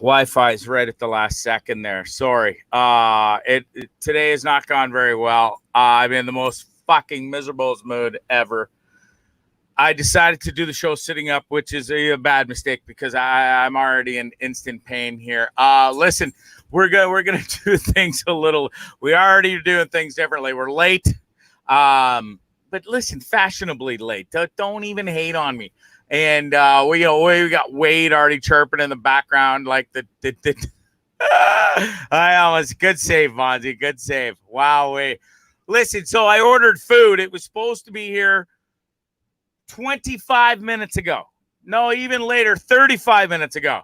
Wi-Fi is right at the last second there. Sorry. Today has not gone very well. I'm in the most fucking miserable mood ever. I decided to do the show sitting up, which is a bad mistake because I'm already in instant pain here. Listen, we're gonna do things a little. We already doing things differently. We're late, but listen, fashionably late. Don't even hate on me. And we got Wade already chirping in the background, like the I almost good save, Bondzee, good save. Wow, Wade. Listen, so I ordered food. It was supposed to be here 25 minutes ago. No, even later, 35 minutes ago.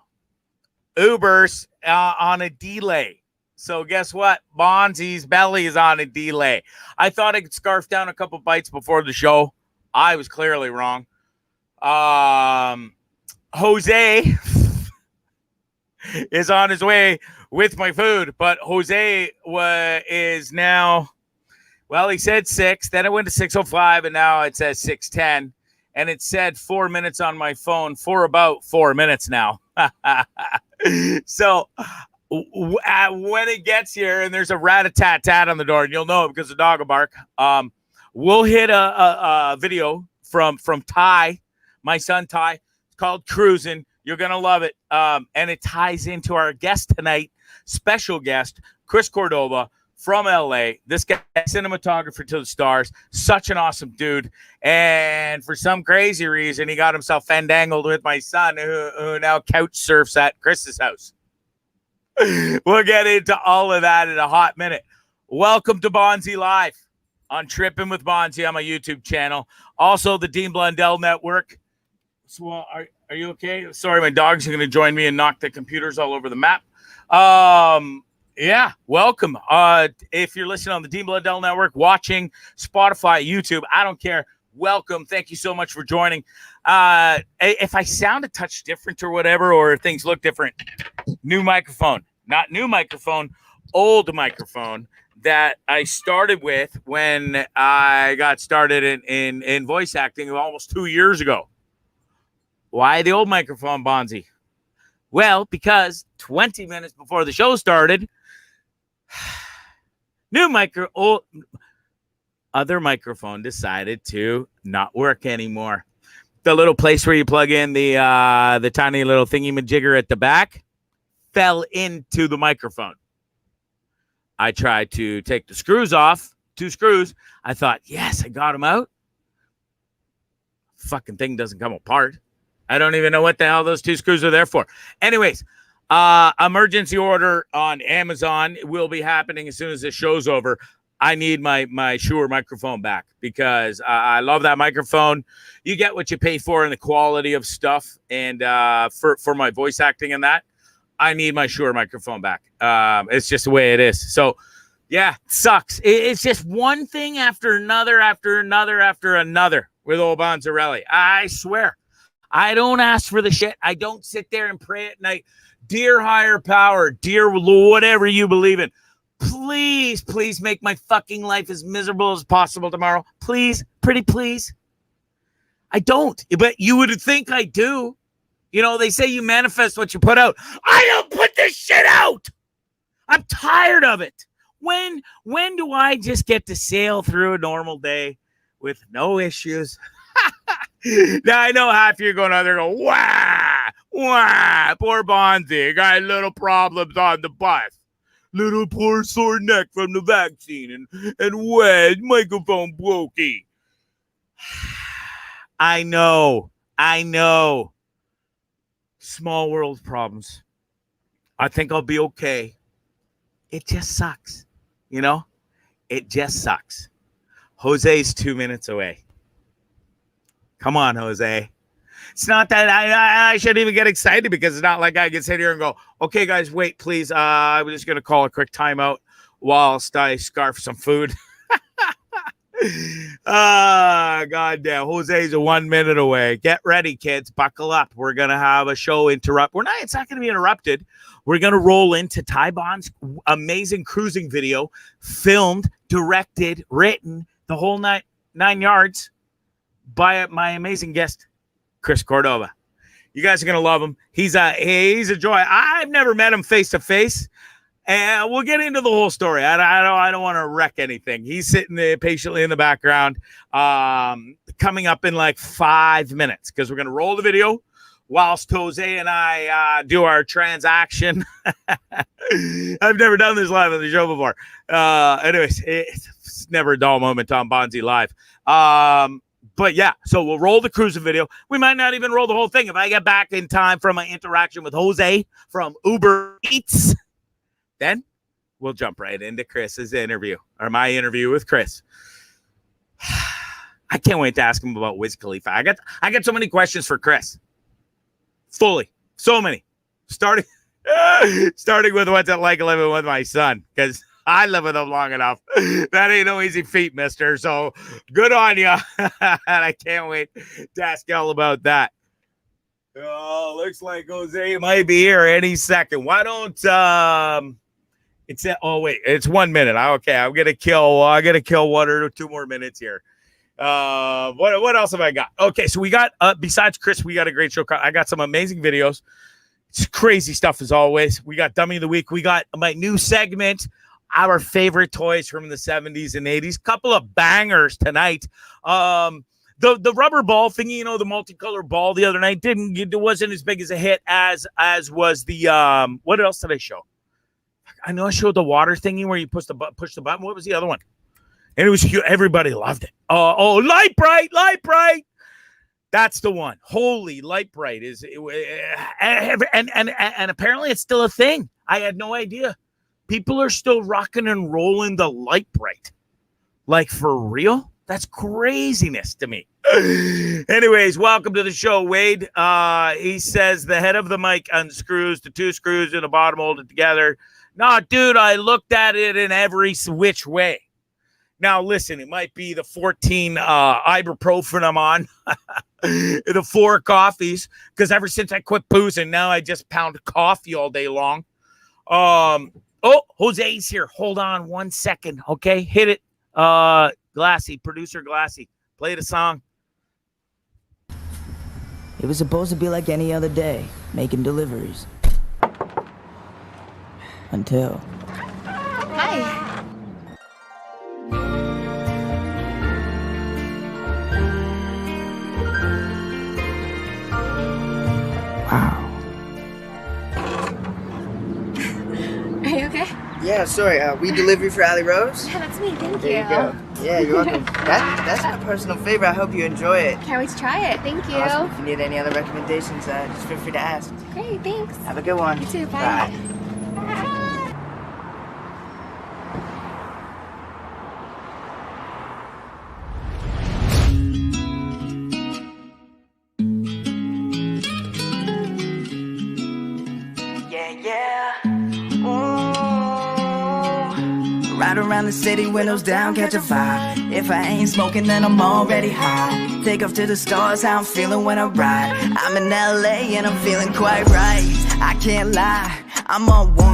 Uber's on a delay. So guess what? Bondzee's belly is on a delay. I thought I could scarf down a couple bites before the show. I was clearly wrong. Jose is on his way with my food, but Jose is now, well, he said 6, then it went to 6:05, and now it says 6:10, and it said 4 minutes on my phone for about 4 minutes now. So when it gets here and there's a rat-a-tat-tat on the door, and you'll know it because the dog will bark, we'll hit a video from Ty, my son Ty. It's called Cruising. You're going to love it. And it ties into our guest tonight, special guest, Chris Cordova from LA. This guy, cinematographer to the stars, such an awesome dude. And for some crazy reason, he got himself fandangled with my son, who now couch surfs at Chris's house. We'll get into all of that in a hot minute. Welcome to Bondzee Live on Tripping with Bondzee on my YouTube channel. Also, the Dean Blundell Network. So, are you okay? Sorry, my dogs are going to join me and knock the computers all over the map. Yeah, welcome. If you're listening on the Dean Blundell Network, watching Spotify, YouTube, I don't care. Welcome. Thank you so much for joining. If I sound a touch different or whatever, or things look different, new microphone, not new microphone, old microphone that I started with when I got started in voice acting almost 2 years ago. Why the old microphone, Bondzee? Well, because 20 minutes before the show started, other microphone decided to not work anymore. The little place where you plug in the tiny little thingy-majigger at the back fell into the microphone. I tried to take the screws off, 2 screws. I thought, yes, I got them out. Fucking thing doesn't come apart. I don't even know what the hell those 2 screws are there for. Anyways, emergency order on Amazon will be happening as soon as this show's over. I need my Shure microphone back because I love that microphone. You get what you pay for in the quality of stuff. And for my voice acting and that, I need my Shure microphone back. It's just the way it is. So, yeah, sucks. It's just one thing after another, after another with old Bonzarelli. I swear. I don't ask for the shit. I don't sit there and pray at night. Dear higher power, dear whatever you believe in, please, please make my fucking life as miserable as possible tomorrow. Please, pretty please. I don't, but you would think I do. You know, they say you manifest what you put out. I don't put this shit out. I'm tired of it. When do I just get to sail through a normal day with no issues? Now, I know half of you are going out there and go, wah, poor Bondzee, got little problems on the bus. Little poor sore neck from the vaccine and wet microphone blokey. I know. Small world problems. I think I'll be okay. It just sucks. You know? It just sucks. Jose's 2 minutes away. Come on, Jose. It's not that I shouldn't even get excited because it's not like I can sit here and go, okay, guys, wait, please. I'm just going to call a quick timeout whilst I scarf some food. Goddamn. Jose's 1 minute away. Get ready, kids. Buckle up. We're going to have a show interrupt. It's not going to be interrupted. We're going to roll into Ty Bond's amazing cruising video, filmed, directed, written, the whole nine yards by my amazing guest, Chris Cordova. You guys are going to love him. He's a joy. I've never met him face to face. And we'll get into the whole story. I don't want to wreck anything. He's sitting there patiently in the background, coming up in like 5 minutes because we're going to roll the video whilst Jose and I do our transaction. I've never done this live on the show before. Anyways, it's never a dull moment on Bondzee Live. But yeah, so we'll roll the cruising video. We might not even roll the whole thing. If I get back in time from my interaction with Jose from Uber Eats, then we'll jump right into Chris's interview, or my interview with Chris. I can't wait to ask him about Wiz Khalifa. I got so many questions for Chris. Fully. So many. Starting with what's it like living with my son, because I live with him long enough. That ain't no easy feat, mister. So good on you. And I can't wait to ask you all about that. Oh, looks like Jose might be here any second. Why don't it's 1 minute. Okay, I'm gonna kill 1 or 2 more minutes here. What else have I got? Okay, so we got besides Chris, we got a great show. I got some amazing videos. It's crazy stuff as always. We got Dummy of the Week. We got my new segment, our favorite toys from the 70s and 80s. Couple of bangers tonight. The rubber ball thingy, you know, the multicolored ball the other night it wasn't as big as a hit as was the what else did I show? I know I showed the water thingy where you push the button. What was the other one? And it was huge. Everybody loved it. Light bright. That's the one. Holy Light Bright is and apparently it's still a thing. I had no idea. People are still rocking and rolling the Light Bright. Like for real? That's craziness to me. Anyways, welcome to the show, Wade. He says the head of the mic unscrews, the 2 screws in the bottom hold it together. No, dude, I looked at it in every which way. Now, listen, it might be the 14 ibuprofen I'm on, the 4 coffees, because ever since I quit boozing, now I just pound coffee all day long. Jose's here. Hold on 1 second, okay? Hit it. Glassy, producer Glassy, play the song. It was supposed to be like any other day, making deliveries. Until... Hi. Wow. Are you okay? Yeah, sorry. We delivery for Ali Rose? Yeah, that's me. Thank you. There you go. Yeah, you're welcome. That's my personal favorite. I hope you enjoy it. Can't wait to try it. Thank you. Awesome. If you need any other recommendations, just feel free to ask. Great, thanks. Have a good one. You too. Bye. Ride around the city, windows down, catch a vibe. If I ain't smoking, then I'm already high. Take off to the stars, how I'm feeling when I ride. I'm in LA and I'm feeling quite right. I can't lie, I'm on 1,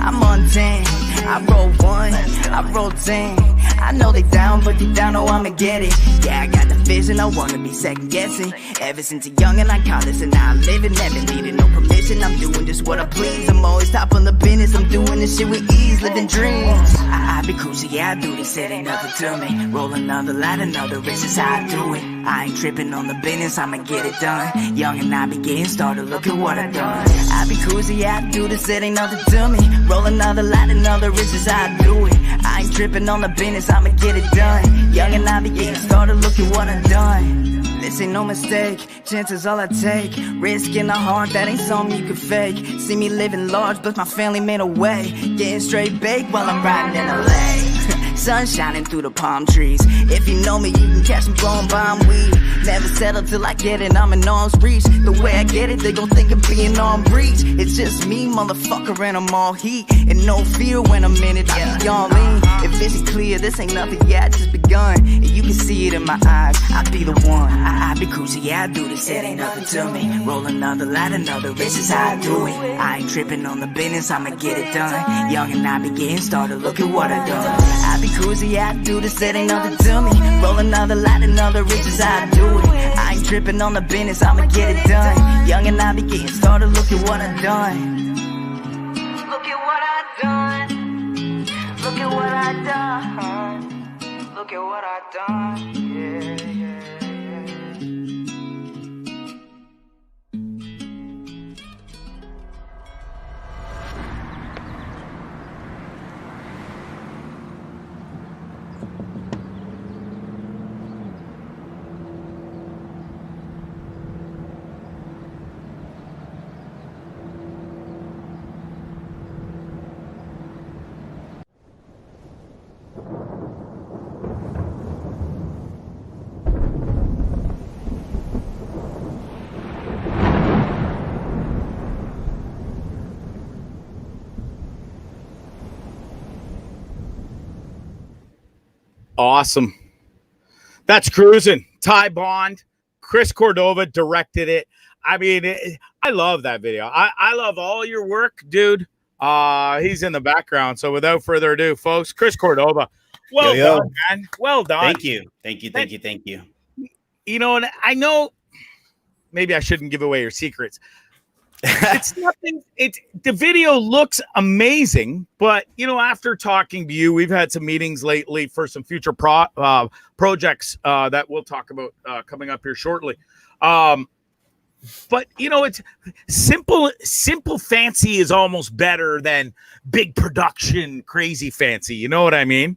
I'm on 10. I roll 1, I roll 10. I know they down, but deep down, know I'ma get it. Yeah, I got the vision, I wanna be second guessing. Ever since a youngin', I call this and now I'm living. Never needed no permission, I'm doing just what I please. I'm always top on the business, I'm doing this shit with ease, living dreams. I be cruising, yeah, I do this, it ain't nothing to me. Roll another line, another race is how I do it. I ain't tripping on the business, I'ma get it done. Young and I be getting started, look at what I done. I be cruising, yeah, I do this, it ain't nothing to me. Roll another line, another race is how I do it. I ain't tripping on the business, I'ma get it done. Young and I be getting started, look at what I done. This ain't no mistake, chances all I take. Risk in the heart, that ain't something you can fake. See me living large, but my family made a way. Getting straight baked while I'm riding in LA. Sun shining through the palm trees. If you know me, you can catch me blowing bomb weed. Never settle till I get it, I'm in arm's reach. The way I get it, they gon' think of being on breach. It's just me, motherfucker, and I'm all heat. And no fear when I'm in it, I be all in. If vision clear, this ain't nothing, yeah, I just begun. And you can see it in my eyes, I be the one. I be cruising, yeah, I do this, it ain't nothing to me. Roll another line, another race is how I do it. I ain't tripping on the business, I'ma get it done. Young and I be getting started, look at what I done. I be be cruising, yeah, I do this, it ain't nothing to me. Roll another light, another riches, I do it. I ain't tripping on the business, I'ma get it done. Young and I be getting started, look at what I done. Look at what I done. Look at what I done. Look at what I done. Yeah, yeah, yeah. Awesome. That's cruising. Ty Bond, Chris Cordova directed it. I mean, I love that video. I love all your work, dude. He's in the background. So without further ado, folks, Chris Cordova, well done, man. Well done. Thank you. Thank you. Thank you. Thank you. You know, and I know maybe I shouldn't give away your secrets. It's nothing. The video looks amazing, but you know, after talking to you, we've had some meetings lately for some future projects that we'll talk about coming up here shortly. But you know, it's simple fancy is almost better than big production crazy fancy. You know what I mean?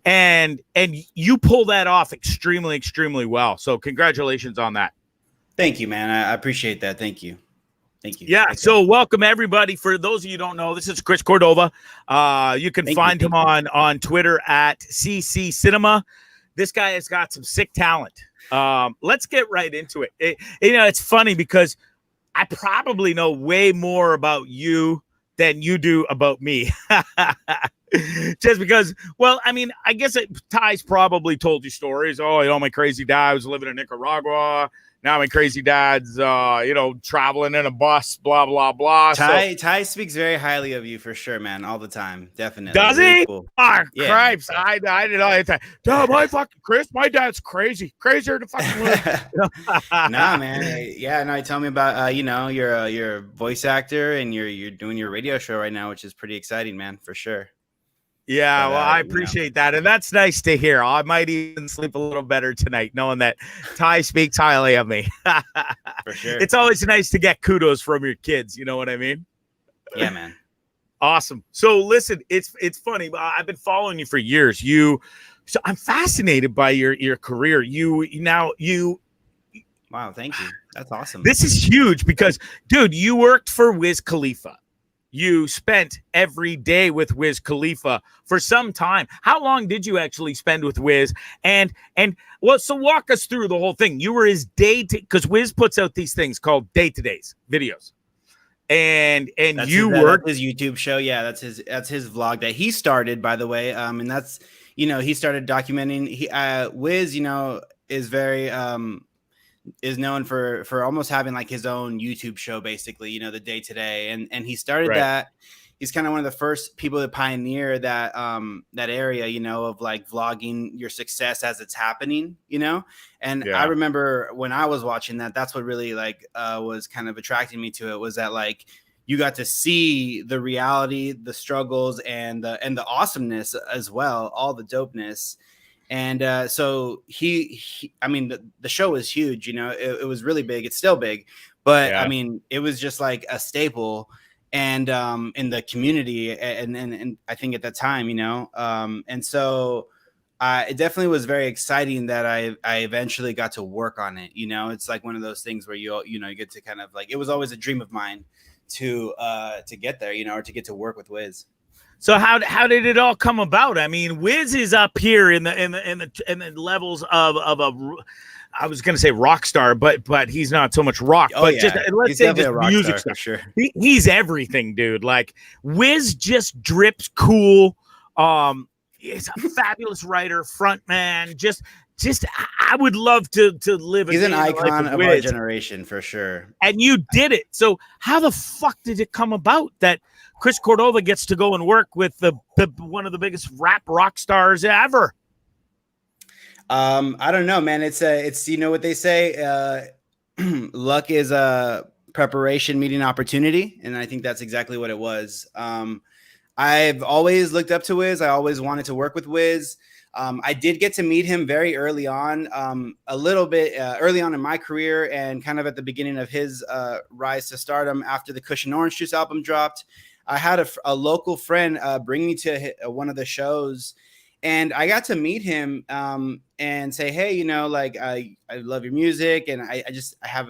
And you pull that off extremely well. So congratulations on that. Thank you, man. I appreciate that. Thank you. Thank you. Yeah. So welcome everybody. For those of you who don't know, this is Chris Cordova. You can find him on Twitter at CC Cinema. This guy has got some sick talent. Let's get right into it. You know, it's funny because I probably know way more about you than you do about me. Just because, well, I mean, I guess Ty's probably told you stories. Oh, you know, my crazy dad was living in Nicaragua. Now my crazy dad's, you know, traveling in a bus, blah, blah, blah. Ty speaks very highly of you for sure, man, all the time. Definitely. Does really he? Cool. Oh, Yeah. cripes. I didn't know anything. Duh, my fucking Chris, my dad's crazy. Crazier than fucking Nah, man. Yeah, no, tell me about, you know, you're a voice actor and you're doing your radio show right now, which is pretty exciting, man, for sure. Yeah, But, well, I appreciate that. And that's nice to hear. I might even sleep a little better tonight knowing that Ty speaks highly of me. For sure. It's always nice to get kudos from your kids. You know what I mean? Yeah, man. Awesome. So listen, it's funny. I've been following you for years. So I'm fascinated by your career. Wow, thank you. That's awesome. This is huge because, dude, you worked for Wiz Khalifa. You spent every day with Wiz Khalifa for some time. How long did you actually spend with Wiz? And well, so walk us through the whole thing. You were his because Wiz puts out these things called day-to-days videos. And that's you worked his YouTube show. Yeah, that's his vlog that he started, by the way. And that's, you know, he started documenting. Wiz, you know, is very is known for almost having like his own YouTube show, basically, you know, the day to day. And he started that. He's kind of one of the first people to pioneer that that area, you know, of like vlogging your success as it's happening, you know. And I remember when I was watching that's what really like was kind of attracting me to it, was that like you got to see the reality, the struggles, and the awesomeness as well, all the dopeness. And so I mean, the show was huge, you know, it was really big. It's still big, but I mean, it was just like a staple and in the community. And I think at that time, you know, and so it definitely was very exciting that I eventually got to work on it. You know, it's like one of those things where you get to kind of like, it was always a dream of mine to get there, you know, or to get to work with Wiz. So how did it all come about? I mean, Wiz is up here in the levels of a, I was going to say rock star, but he's not so much rock. But just let's say just music stuff. Sure. He's everything, dude. Like Wiz just drips cool. He's a fabulous writer, front man. Just just I would love to live. He's an icon of our Wiz. generation for sure. And you did it. So how the fuck did it come about that Chris Cordova gets to go and work with the one of the biggest rock stars ever? I don't know, man. It's you know what they say, luck is a preparation meeting opportunity, and I think that's exactly what it was. I've always looked up to Wiz. I always wanted to work with Wiz. I did get to meet him very early on, a little bit early on in my career, and kind of at the beginning of his rise to stardom after the Cushion Orange Juice album dropped. I had a local friend bring me to one of the shows, and I got to meet him and say, hey, you know, like I love your music, and I have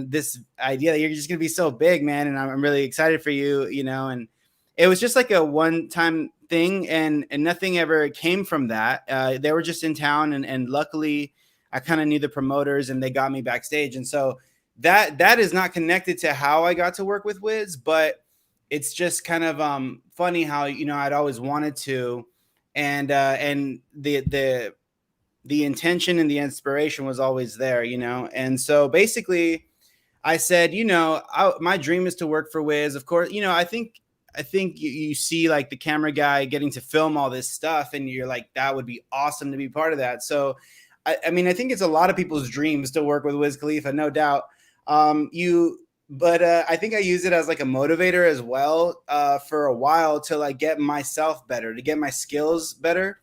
this idea that you're just gonna be so big, man, and I'm really excited for you, you know. And it was just like a one-time thing, and nothing ever came from that. They were just in town, and luckily I kind of knew the promoters, and they got me backstage. And so that is not connected to how I got to work with Wiz, but it's just kind of funny how, you know, I'd always wanted to, and the intention and the inspiration was always there, you know. And so basically I said, you know, my dream is to work for Wiz. Of course, you know, I think you see like the camera guy getting to film all this stuff, and you're like, that would be awesome to be part of that. So, I mean, I think it's a lot of people's dreams to work with Wiz Khalifa, no doubt. But I think I use it as like a motivator as well for a while to like get myself better, to get my skills better.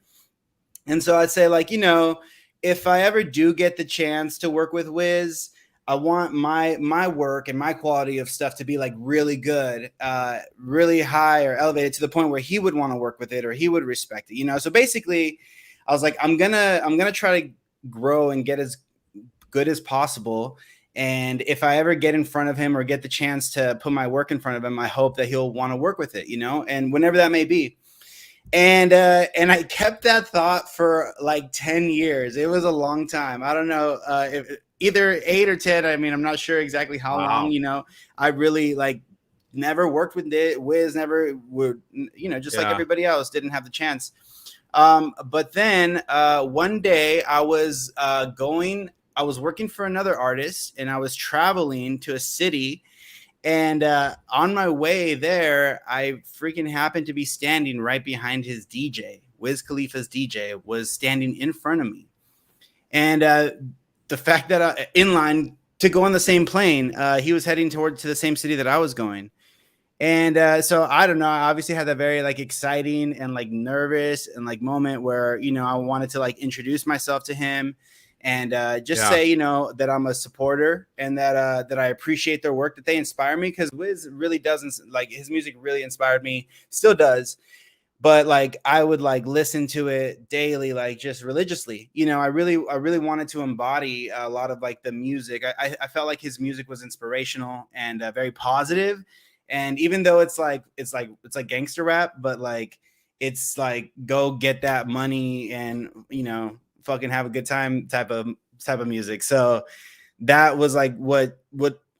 And so I'd say, like, you know, if I ever do get the chance to work with Wiz, I want my work and my quality of stuff to be like really good, really high or elevated to the point where he would want to work with it or he would respect it, you know? So basically I was like, I'm gonna try to grow and get as good as possible. And if I ever get in front of him or get the chance to put my work in front of him, I hope that he'll want to work with it, you know, and whenever that may be. And I kept that thought for like 10 years. It was a long time. I don't know if either 8 or 10. I mean, I'm not sure exactly how long, you know. I really like never worked with Wiz, never would, you know, just like everybody else, didn't have the chance. But then one day I was working for another artist, and I was traveling to a city. And on my way there, I freaking happened to be standing right behind his DJ. Wiz Khalifa's DJ was standing in front of me. And the fact that in line to go on the same plane, he was heading to the same city that I was going. And so I don't know, I obviously had that very like exciting and like nervous and like moment where, you know, I wanted to like introduce myself to him. And just say, you know, that I'm a supporter and that I appreciate their work, that they inspire me, because Wiz really doesn't, like, his music really inspired me, still does. But like I would like listen to it daily, like just religiously. You know, I really wanted to embody a lot of like the music. I felt like his music was inspirational and very positive. And even though it's like gangster rap, but like it's like go get that money and, you know, fucking have a good time type of music. So that was like what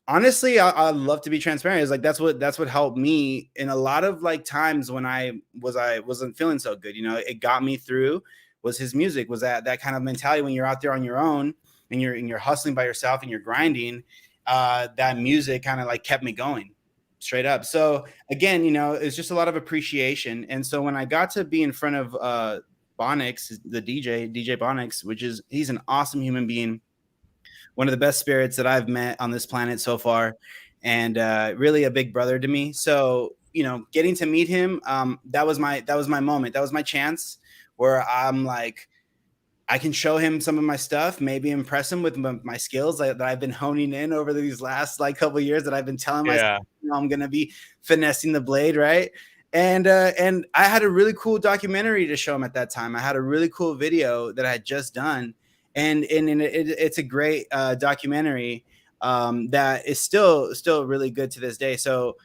honestly I love to be transparent, is like that's what helped me in a lot of like times when I wasn't feeling so good. You know, it got me through was his music, was that kind of mentality when you're out there on your own and you're hustling by yourself and you're grinding. That music kind of like kept me going straight up. So again, you know, it's just a lot of appreciation. And so when I got to be in front of Bonix, the DJ Bonix, he's an awesome human being, one of the best spirits that I've met on this planet so far, and really a big brother to me. So, you know, getting to meet him, that was my moment. That was my chance where I'm like, I can show him some of my stuff, maybe impress him with my skills that I've been honing in over these last like couple of years, that I've been telling myself, you know, I'm gonna be finessing the blade, right? And I had a really cool documentary to show him at that time. I had a really cool video that I had just done, and it's a great documentary that is still really good to this day. So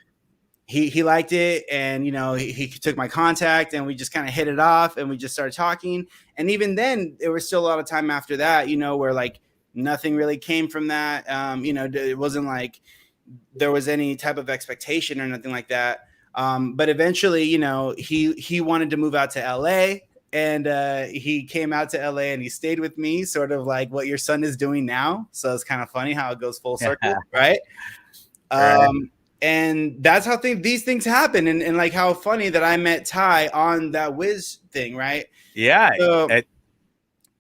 he liked it, and you know, he took my contact, and we just kind of hit it off, and we just started talking. And even then, there was still a lot of time after that, you know, where like nothing really came from that. You know, it wasn't like there was any type of expectation or nothing like that. But eventually, you know, he wanted to move out to LA, and he came out to LA and he stayed with me, sort of like what your son is doing now. So it's kind of funny how it goes full circle, right? Right. And that's how these things happen, and like how funny that I met Ty on that Wiz thing, right? Yeah.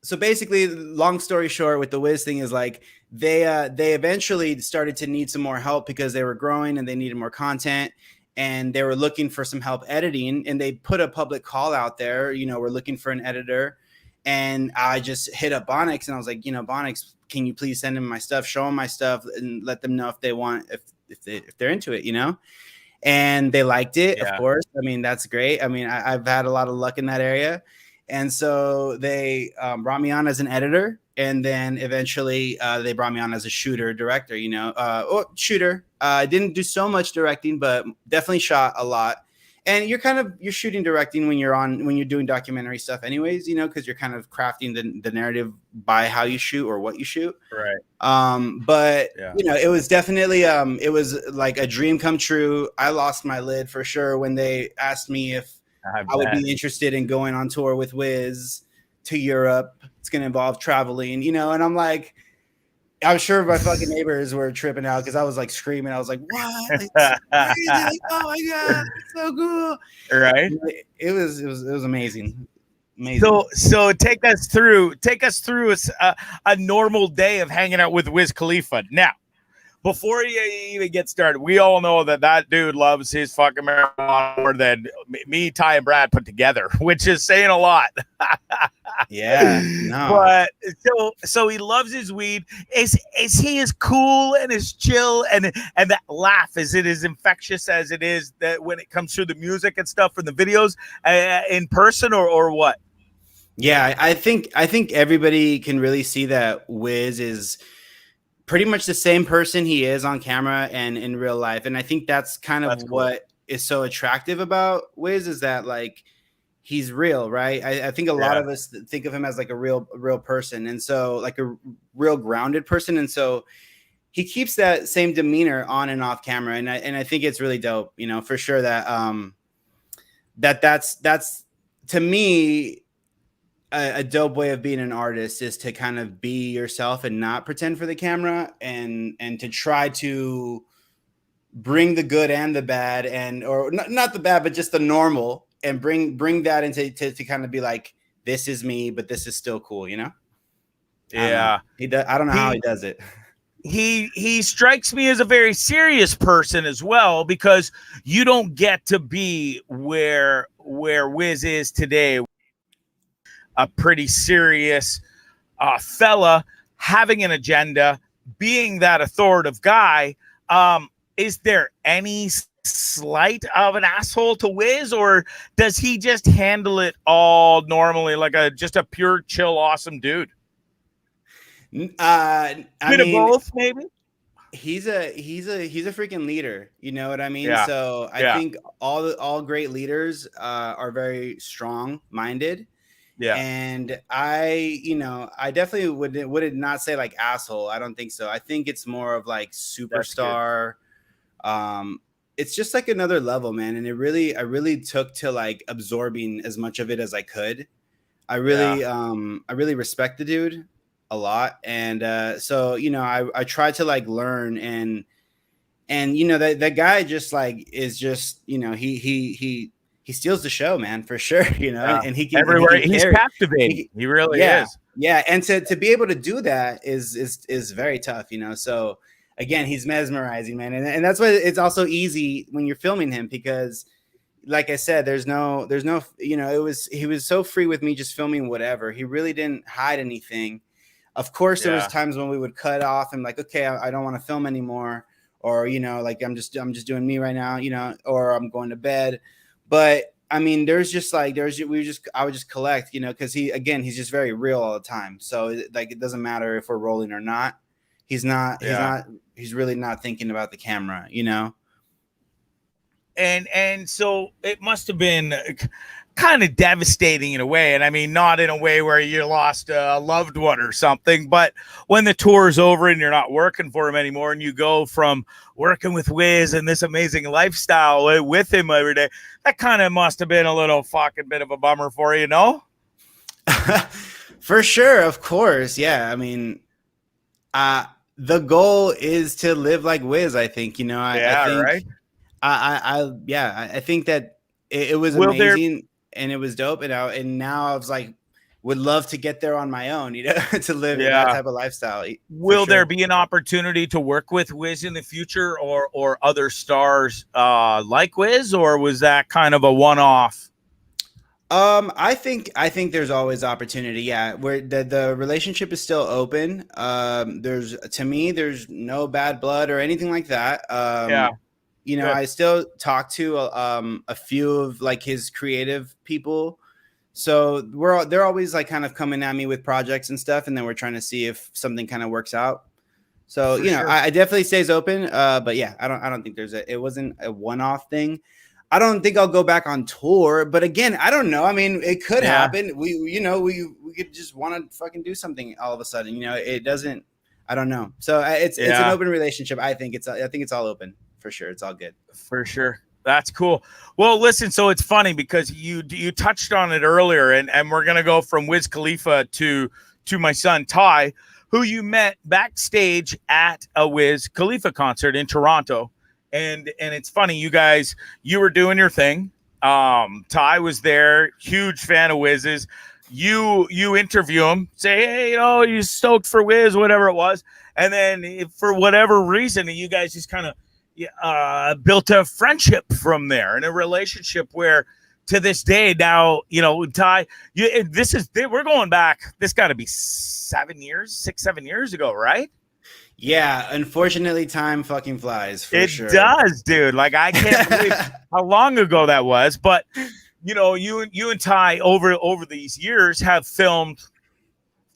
So basically, long story short, with the Wiz thing is like they eventually started to need some more help because they were growing and they needed more content, and they were looking for some help editing, and they put a public call out there. We're looking for an editor, and I just hit up Bonix and I was like, Bonix, can you please send them my stuff, show them my stuff, and let them know if they want, if they're into it, And they liked it, of course. I mean, that's great. I mean, I've had a lot of luck in that area. And so they brought me on as an editor, and then eventually they brought me on as a director. Shooter. I didn't do so much directing, but definitely shot a lot. And you're shooting, directing when you're doing documentary stuff, anyways. Because you're kind of crafting the narrative by how you shoot or what you shoot. Right. But it was definitely it was like a dream come true. I lost my lid for sure when they asked me if I would be interested in going on tour with Wiz to Europe. It's going to involve traveling, and I'm like, I'm sure my fucking neighbors were tripping out because I was like screaming. I was like, what? It's crazy. Like, oh my God, it's so cool. Right. It was amazing. Amazing. So take us through a normal day of hanging out with Wiz Khalifa. Now, before you even get started, we all know that dude loves his fucking marijuana more than me, Ty, and Brad put together, which is saying a lot. Yeah, no. But so he loves his weed. Is he as cool and as chill and that laugh? Is it as infectious as it is that when it comes through the music and stuff from the videos in person or what? Yeah, I think everybody can really see that Wiz is pretty much the same person he is on camera and in real life. And I think that's kind of what is so attractive about Wiz, is that like he's real, right? I think a lot of us think of him as like a real person. And so like a real grounded person. And so he keeps that same demeanor on and off camera. And I think it's really dope, for sure that that's to me, a dope way of being an artist is to kind of be yourself and not pretend for the camera, and to try to bring the good and the bad, or not the bad, but just the normal, and bring that into to kind of be like, this is me, but this is still cool, Yeah. I don't know how he does it. He strikes me as a very serious person as well, because you don't get to be where Wiz is today. A pretty serious fella, having an agenda, being that authoritative guy. Is there any slight of an asshole to Wiz, or does he just handle it all normally, like just a pure, chill, awesome dude? I mean, both, maybe. He's a freaking leader. You know what I mean? Yeah. So I think all great leaders are very strong-minded. Yeah. And I definitely would not say like asshole. I don't think so. I think it's more of like superstar. It's just like another level, man. And I really took to like absorbing as much of it as I could. I really respect the dude a lot. And so, I tried to like learn and that guy just like is just, he steals the show, man, for sure. And he can everywhere. He's captivating. He really is. Yeah. And to be able to do that is very tough, So again, he's mesmerizing, man. And that's why it's also easy when you're filming him, because like I said, there's no, he was so free with me just filming whatever. He really didn't hide anything. Of course, there was times when we would cut off and like, okay, I don't want to film anymore. Or, like I'm just doing me right now, or I'm going to bed. But I mean, I would just collect, because he's just very real all the time. So like, it doesn't matter if we're rolling or not. He's really not thinking about the camera, And so it must have been kind of devastating in a way. And I mean, not in a way where you lost a loved one or something, but when the tour is over and you're not working for him anymore, and you go from working with Wiz and this amazing lifestyle with him every day, that kind of must have been a little fucking bit of a bummer for you, no? For sure, of course. Yeah. I mean, the goal is to live like Wiz, I think. I Yeah, think right. I think that it was Will there amazing and it was dope. And now I was like, would love to get there on my own, to live that yeah. type of lifestyle. For Will there sure. be an opportunity to work with Wiz in the future, or other stars like Wiz, or was that kind of a one-off? I think there's always opportunity. Yeah, where the relationship is still open. There's no bad blood or anything like that. Yeah, good. I still talk to a few of like his creative people. So they're always like kind of coming at me with projects and stuff, and then we're trying to see if something kind of works out. So For sure. I definitely stays open. But yeah, I don't think it wasn't a one-off thing. I don't think I'll go back on tour, but again, I don't know. I mean, it could happen. We could just want to fucking do something all of a sudden. It doesn't. I don't know. So it's an open relationship. I think it's all open for sure. It's all good For sure. That's cool. Well, listen, so it's funny because you touched on it earlier, and we're gonna go from Wiz Khalifa to my son Ty, who you met backstage at a Wiz Khalifa concert in Toronto. And it's funny, you were doing your thing. Ty was there, huge fan of Wiz's. You interview him, say, hey, you stoked for Wiz, whatever it was. And then for whatever reason, you guys just kind of built a friendship from there, and a relationship where to this day now, Ty, we're going back. This got to be 7 years ago, right? Yeah, unfortunately, time fucking flies. For sure. It does, dude. Like, I can't believe how long ago that was. But you and Ty over these years have filmed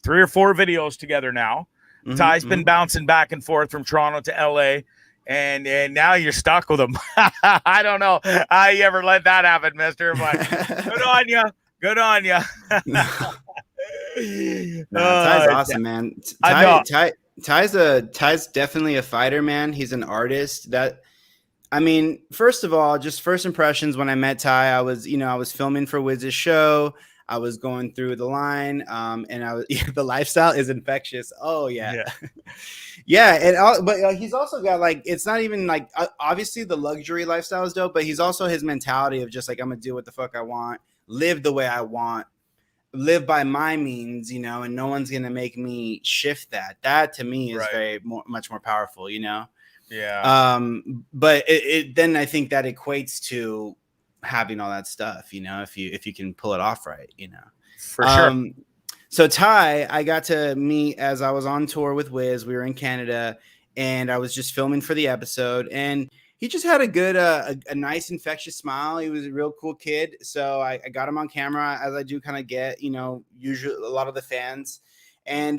3 or 4 videos together now. Mm-hmm, Ty's been bouncing back and forth from Toronto to LA, and now you're stuck with him. I don't know how you ever let that happen, mister, but good on you. Good on you. Ty's awesome, man. Ty's definitely a fighter, man. He's an artist. First of all, just first impressions when I met Ty, I was filming for Wiz's show. I was going through the line, and the lifestyle is infectious. Oh yeah. Yeah. But he's also got like, it's not even like, obviously the luxury lifestyle is dope, but he's also his mentality of just like, I'm gonna do what the fuck I want, live the way I want, live by my means, and no one's gonna make me shift that. That to me is much more powerful, Yeah. But it then I think that equates to having all that stuff, if you can pull it off right, For sure. So Ty, I got to meet as I was on tour with Wiz. We were in Canada, and I was just filming for the episode, and he just had a good, a nice infectious smile. He was a real cool kid. So I got him on camera, as I do kind of get, usually a lot of the fans. And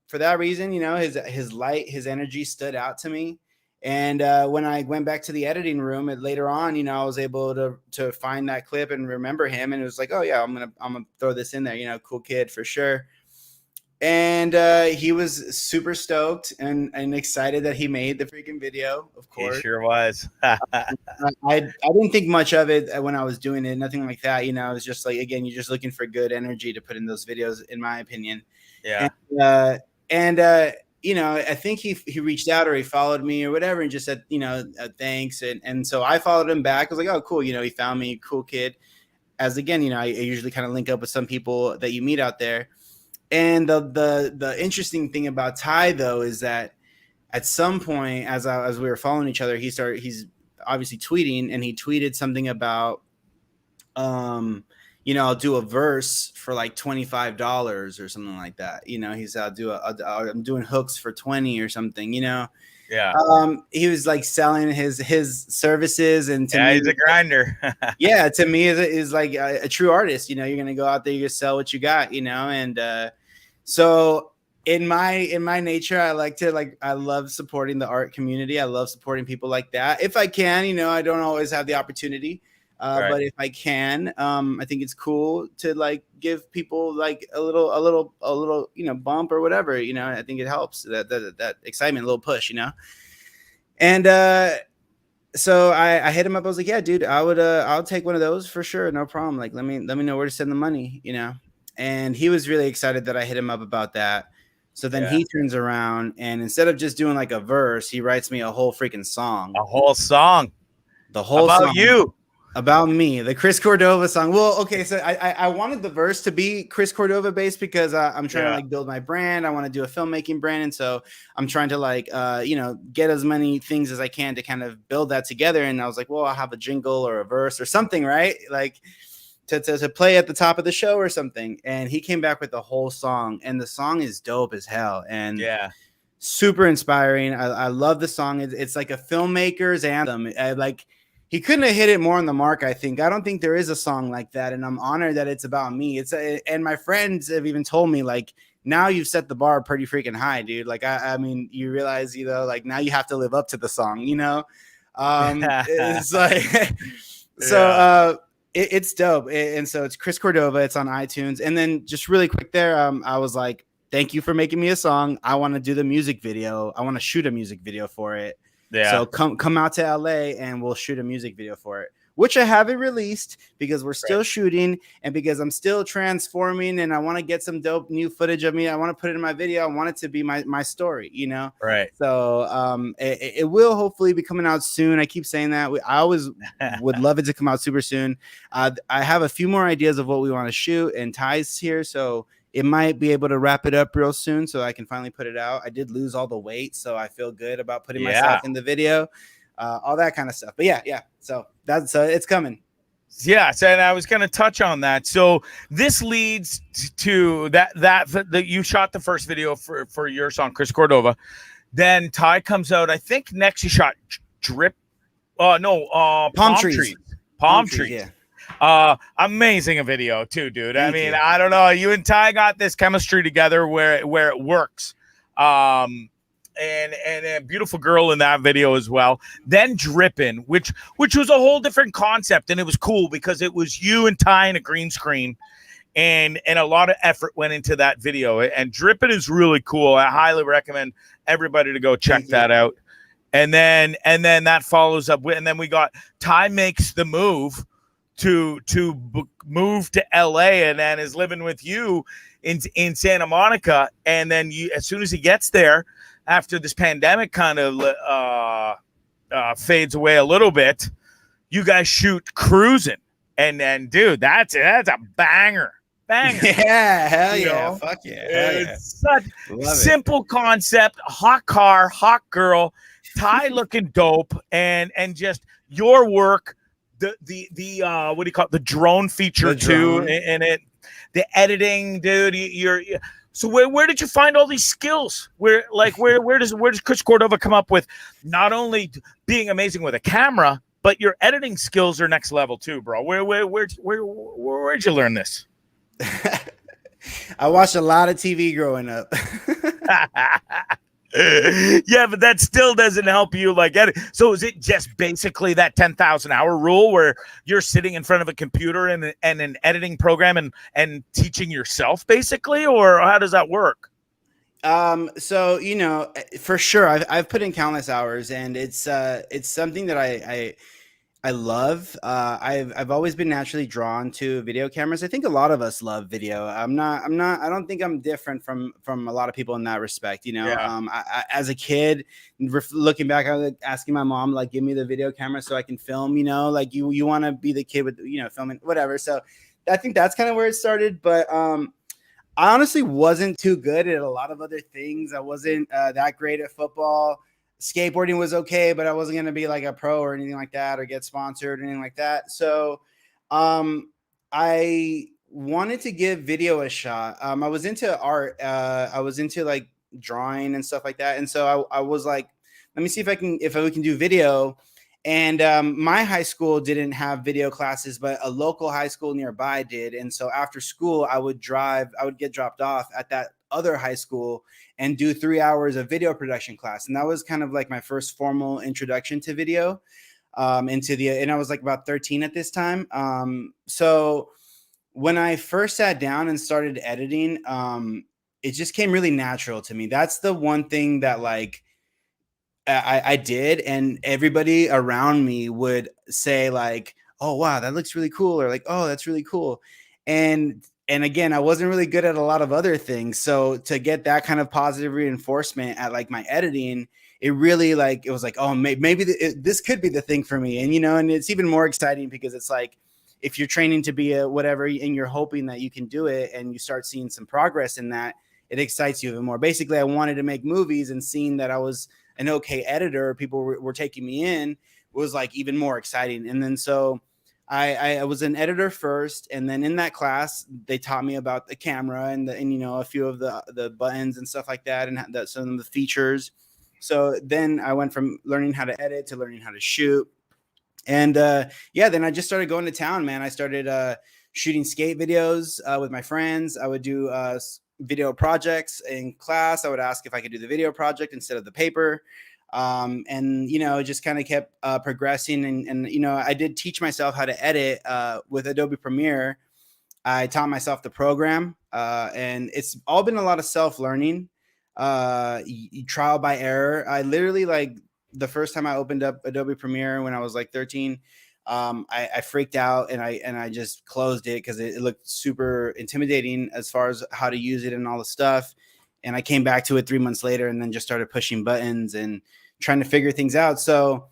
for that reason, his light, his energy stood out to me. And when I went back to the editing room later on, I was able to find that clip and remember him. And it was like, oh yeah, I'm gonna throw this in there. Cool kid for sure. And he was super stoked and excited that he made the freaking video, of course. He sure was. I didn't think much of it when I was doing it. Nothing like that. It was just like, again, you're just looking for good energy to put in those videos, in my opinion. Yeah. And I think he reached out or he followed me or whatever and just said, thanks. And so I followed him back. I was like, oh, cool. He found me, cool kid. As again, I usually kind of link up with some people that you meet out there. And the interesting thing about Ty, though, is that at some point, as we were following each other, he's obviously tweeting, and he tweeted something about, I'll do a verse for like $25 or something like that. He said, I'm doing hooks for 20 or something, Yeah. He was like selling his services, and to me, he's a grinder. Yeah. To me is like a true artist. You're going to go out there, you sell what you got, and, so in my nature, I love supporting the art community. I love supporting people like that. If I can, I don't always have the opportunity. But if I can, I think it's cool to like give people like a little, bump or whatever, I think it helps that excitement, a little push, And, so I hit him up. I was like, yeah, dude, I'll take one of those for sure. No problem. Like, let me know where to send the money, and he was really excited that I hit him up about that. So then he turns around and instead of just doing like a verse, he writes me a whole freaking song. A whole song. The whole about song. You. About me, the Chris Cordova song. Well, okay, so I wanted the verse to be Chris Cordova based because I'm trying to like build my brand. I want to do a filmmaking brand, and so I'm trying to like get as many things as I can to kind of build that together. And I was like, well, I'll have a jingle or a verse or something, right? Like to play at the top of the show or something. And he came back with the whole song, and the song is dope as hell and super inspiring. I love the song. It's like a filmmaker's anthem. He couldn't have hit it more on the mark, I think. I don't think there is a song like that, and I'm honored that it's about me. And my friends have even told me, like, now you've set the bar pretty freaking high, dude. Like, I mean, you realize, like, now you have to live up to the song, It's like, it's dope. And so it's Chris Cordova. It's on iTunes. And then just really quick there, I was like, thank you for making me a song. I want to do the music video. I want to shoot a music video for it. Yeah. So come out to LA and we'll shoot a music video for it, which I haven't released because we're still shooting and because I'm still transforming and I want to get some dope new footage of me. I want to put it in my video. I want it to be my story, Right. So it will hopefully be coming out soon. I keep saying that. I always would love it to come out super soon. I have a few more ideas of what we want to shoot, and Ty's here, so it might be able to wrap it up real soon so I can finally put it out. I did lose all the weight, so I feel good about putting myself in the video, all that kind of stuff. But yeah. So it's coming. Yeah, so and I was going to touch on that. So this leads to that you shot the first video for your song, Chris Cordova. Then Ty comes out. I think next you shot Drip. Palm trees. Palm trees. Yeah. Amazing a video too, dude. I mean, I don't know. You and Ty got this chemistry together where it works. And a beautiful girl in that video as well. Then Drippin', which was a whole different concept, and it was cool because it was you and Ty in a green screen, and a lot of effort went into that video. And Drippin' is really cool. I highly recommend everybody to go check that out. And then that follows up with, and then we got Ty makes the move to move to LA and then is living with you in Santa Monica. And then as soon as he gets there, after this pandemic kind of fades away a little bit, you guys shoot Cruising. And then, dude, that's a banger. Yeah, hell yeah. Fuck yeah. It's such simple concept, hot car, hot girl, Ty looking dope, and just your work. The what do you call it? The drone feature too, and it, the editing, dude. So where did you find all these skills? Where does Chris Cordova come up with not only being amazing with a camera, but your editing skills are next level too, bro? Where'd you learn this? I watched a lot of TV growing up. Yeah, but that still doesn't help you edit. So is it just basically that 10,000 hour rule where you're sitting in front of a computer and an editing program and teaching yourself basically, or how does that work? So for sure I've put in countless hours, and it's something that I love. I've always been naturally drawn to video cameras. I think a lot of us love video. I don't think I'm different from a lot of people in that respect. I, as a kid, looking back, I was asking my mom, give me the video camera so I can film, you want to be the kid with, filming, whatever. So I think that's kind of where it started. But, I honestly wasn't too good at a lot of other things. I wasn't that great at football. Skateboarding was okay, but I wasn't going to be a pro or anything like that, or get sponsored or anything like that. So I wanted to give video a shot. I was into art. I was into drawing and stuff like that. And so I was like, let me see if we can do video. And my high school didn't have video classes, but a local high school nearby did. And so after school, I would get dropped off at that other high school and do 3 hours of video production class. And that was kind of my first formal introduction to video, and I was about 13 at this time. So when I first sat down and started editing, it just came really natural to me. That's the one thing that I did, and everybody around me would say oh, wow, that looks really cool. Or oh, that's really cool. And And again, I wasn't really good at a lot of other things. So to get that kind of positive reinforcement at like my editing, it really like, it was like, oh, maybe this could be the thing for me. And, you know, and it's even more exciting because it's like, if you're training to be a whatever, and you're hoping that you can do it and you start seeing some progress in that, it excites you even more. Basically, I wanted to make movies, and seeing that I was an okay editor, people were taking me in, was like even more exciting. And then so I was an editor first, and then in that class they taught me about the camera and you know, a few of the buttons and stuff like that, and some of the features. So then I went from learning how to edit to learning how to shoot. And then I just started going to town, man. I started shooting skate videos with my friends. I would do video projects in class. I would ask if I could do the video project instead of the paper. And, you know, it just kind of kept progressing. And, you know, I did teach myself how to edit with Adobe Premiere. I taught myself the program, and it's all been a lot of self-learning, trial by error. I literally, like, the first time I opened up Adobe Premiere when I was like 13, I freaked out and I just closed it because it looked super intimidating as far as how to use it and all the stuff. And I came back to it 3 months later and then just started pushing buttons and trying to figure things out. So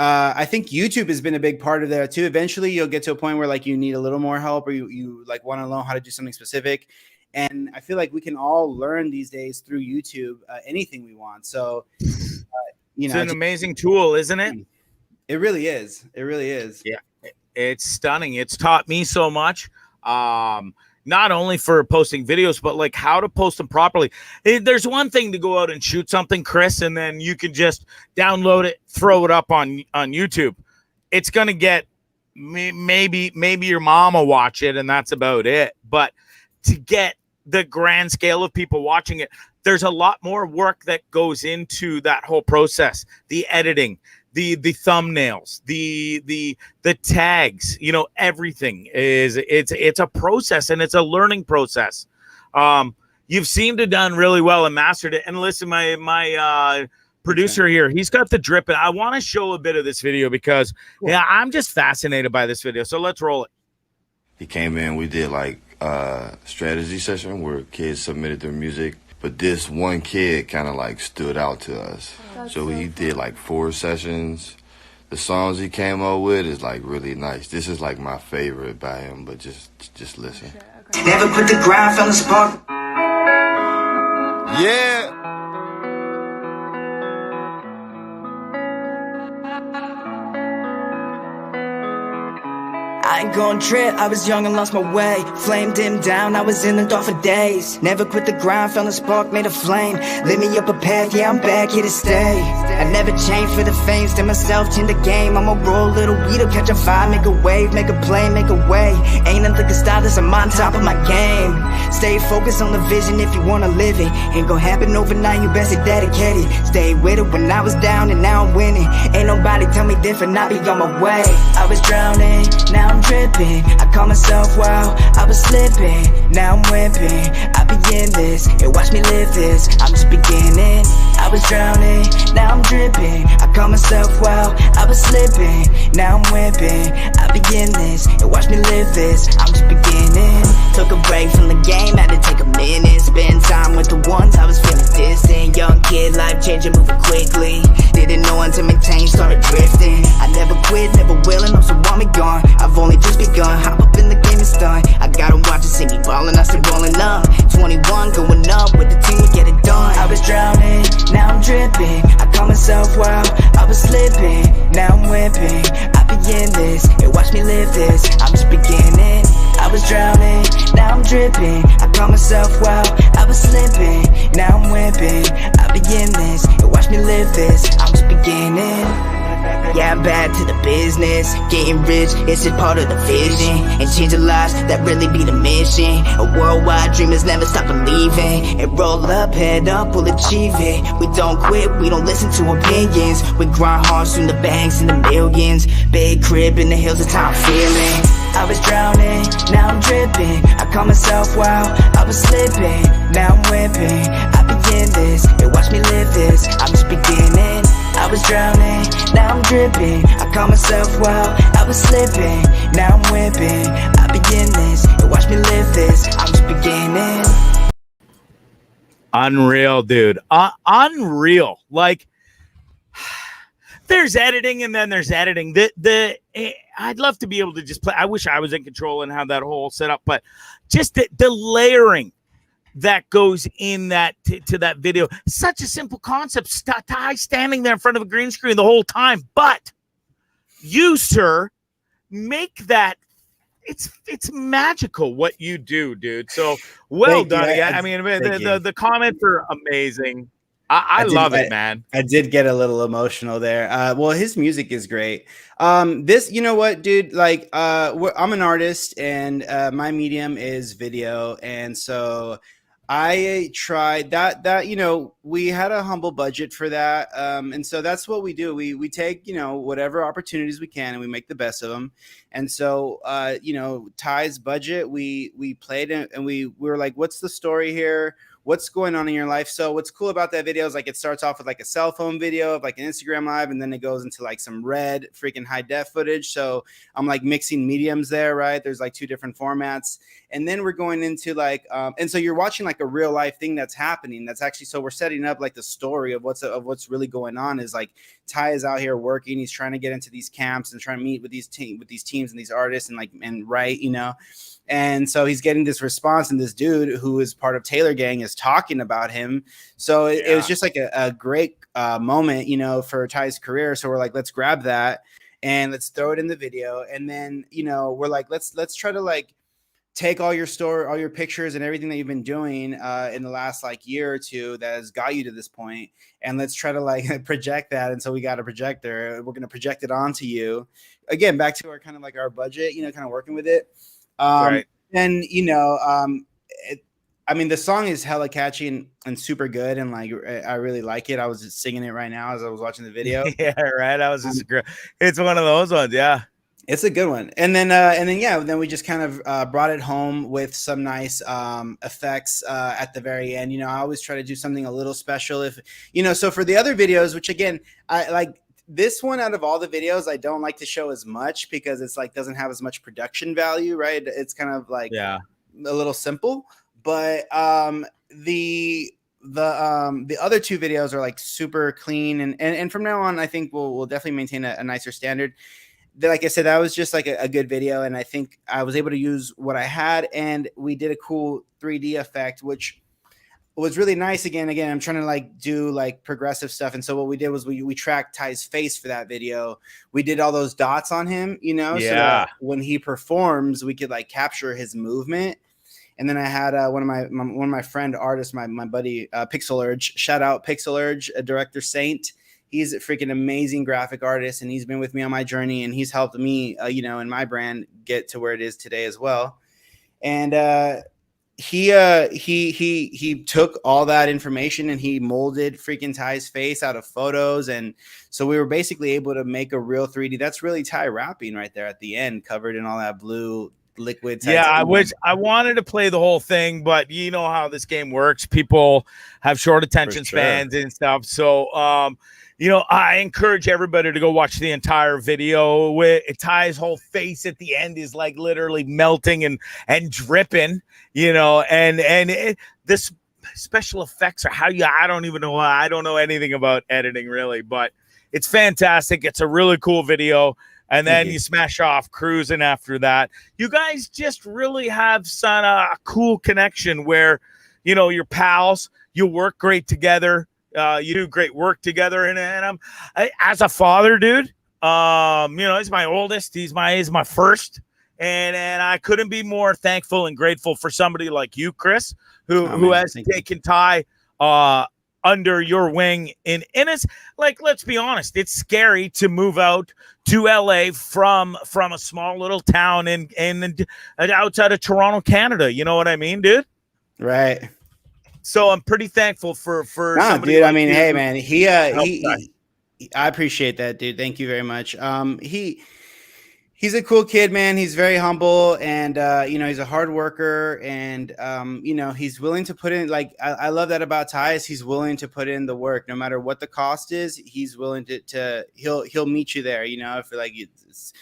I think YouTube has been a big part of that too. Eventually you'll get to a point where like you need a little more help, or you like want to know how to do something specific. And I feel like we can all learn these days through YouTube, anything we want. So, you know, it's an amazing tool, isn't it? It really is. It really is. Yeah, it's stunning. It's taught me so much. Not only for posting videos, but like how to post them properly. There's one thing to go out and shoot something, Chris, and then you can just download it, throw it up on YouTube. It's going to get maybe your mom will watch it, and that's about it. But to get the grand scale of people watching it, there's a lot more work that goes into that whole process. The editing, the thumbnails, the tags, you know, everything it's a process, and it's a learning process. You've seemed to done really well and mastered it. And listen, my producer here, he's got the drip. I want to show a bit of this video because I'm just fascinated by this video. So let's roll it. He came in, we did like a strategy session where kids submitted their music, but this one kid kind of like stood out to us. So he did like 4 sessions. The songs he came up with is like really nice. This is like my favorite by him, but just listen. Never put the ground on the spark. Yeah. I ain't gon' trip, I was young and lost my way. Flame dimmed down, I was in the dark for days. Never quit the grind, found a spark, made a flame. Lit me up a path, yeah, I'm back here to stay. I never changed for the fame, still myself, change the game. I'ma roll a little weed up, catch a vibe, make a wave, make a play, make a way. Ain't nothing can stop this, I'm on top of my game. Stay focused on the vision if you wanna live it. Ain't gon' happen overnight, you best stay dedicated. Stay with it when I was down and now I'm winning. Ain't nobody tell me different, I be on my way. I was drowning, now I'm dripping. I call myself wow, I was slipping. Now I'm whipping, I begin this, and watch me live this. I'm just beginning. I was drowning, now I'm dripping. I call myself wow, I was slipping. Now I'm whipping, I begin this, and watch me live this. I'm just beginning. Took a break from the game, had to take a minute. Spend time with the ones I was feeling distant. Young kid, life changing, moving quickly. Didn't know until maintain, started drifting. I never quit, never will, and I'm so want me gone. I've only just begun, hop up in the game and stun. I gotta watch and see me ballin', I still rollin' up. 21, going up with the team, we get it done. I was drowning, now I'm dripping. I call myself wow, I was slipping. Now I'm whipping, I begin this, and watch me live this. I'm just beginning. I was drowning, now I'm dripping. I call myself wow, I was slipping. Now I'm whipping, I begin this, and watch me live this. I'm just beginning. Yeah, I'm back to the business. Getting rich, it's just part of the vision. And changing lives, that really be the mission. A worldwide dreamers never stop believing. And roll up, head up, we'll achieve it. We don't quit, we don't listen to opinions. We grind hard, soon the banks and the millions. Big crib in the hills, that's how I'm feeling. I was drowning, now I'm dripping. I call myself wow, I was slipping. Now I'm whipping, I begin this, and watch me live this. I'm just beginning. I was drowning, now I'm dripping. I call myself wow, I was slipping. Now I'm whipping, I begin this, and watch me live this. Unreal, dude. Unreal. Like, there's editing and then there's editing. I'd love to be able to just play. I wish I was in control and have that whole setup, but just the layering that goes in that to that video. Such a simple concept. Ty standing there in front of a green screen the whole time, but you, sir, make that. It's magical what you do, dude. So well done. I mean, the comments are amazing. I love it, man. I did get a little emotional there. Well, his music is great. This, you know what, dude? Like, I'm an artist, and my medium is video, and so I tried that. You know, we had a humble budget for that, and so that's what we do. We take, you know, whatever opportunities we can, and we make the best of them. And so, you know, Ty's budget, we played it, and we were like, what's the story here? What's going on in your life? So what's cool about that video is like it starts off with like a cell phone video of like an Instagram live, and then it goes into like some red freaking high def footage. So I'm like mixing mediums there, right? There's like 2 different formats, and then we're going into like and so you're watching like a real life thing that's happening. That's actually, so we're setting up like the story of what's really going on. Is like Ty is out here working. He's trying to get into these camps and trying to meet with these teams and these artists and write, you know. And so he's getting this response, and this dude who is part of Taylor Gang is talking about him. So it was just like a great moment, you know, for Ty's career. So we're like, let's grab that and let's throw it in the video. And then, you know, we're like, let's try to like take all your pictures and everything that you've been doing in the last like year or two that has got you to this point, and let's try to like project that. And so we got a projector. We're going to project it onto you. Again, back to our kind of like our budget, you know, kind of working with it. Right. And you know, I mean, the song is hella catchy and super good, and like I really like it. I was just singing it right now as I was watching the video. Yeah, right. I was just it's one of those ones. Yeah, it's a good one. And then then we just kind of brought it home with some nice effects at the very end. You know, I always try to do something a little special, if you know. So for the other videos, which again, I like. This one, out of all the videos, I don't like to show as much because it's like doesn't have as much production value, right? It's kind of like a little simple. But the other 2 videos are like super clean, and from now on, I think we'll definitely maintain a nicer standard. Like I said, that was just like a good video, and I think I was able to use what I had, and we did a cool 3D effect, which was really nice. Again, I'm trying to like do like progressive stuff. And so what we did was we tracked Ty's face for that video. We did all those dots on him, you know, so that when he performs, we could like capture his movement. And then I had one of my friend artists, my buddy Pixel Urge, shout out Pixel Urge, a Director Saint. He's a freaking amazing graphic artist, and he's been with me on my journey, and he's helped me, you know, and my brand get to where it is today as well. And he took all that information and he molded freaking Ty's face out of photos, and so we were basically able to make a real 3D. That's really Ty rapping right there at the end, covered in all that blue liquid. Yeah, I wanted to play the whole thing, but you know how this game works. People have short attention spans and stuff. So you know, I encourage everybody to go watch the entire video. With Ty's whole face at the end is like literally melting and dripping, you know, and this special effects are I don't even know. I don't know anything about editing really, but it's fantastic. It's a really cool video. And then you smash off cruising after that. You guys just really have a cool connection where, you know, you're pals, you work great together. You do great work together, and I'm as a father, dude. You know, he's my oldest. He's my first, and I couldn't be more thankful and grateful for somebody like you, Chris, who has taken Ty under your wing. And it's like, let's be honest, it's scary to move out to LA from a small little town and outside of Toronto, Canada. You know what I mean, dude? Right. So I'm pretty thankful for somebody dude. Like I mean, you. Hey, man, I appreciate that, dude. Thank you very much. He's a cool kid, man. He's very humble, and you know, he's a hard worker, and you know, he's willing to put in. Like, I love that about Ty is he's willing to put in the work, no matter what the cost is. He's willing to he'll meet you there. You know, if like it's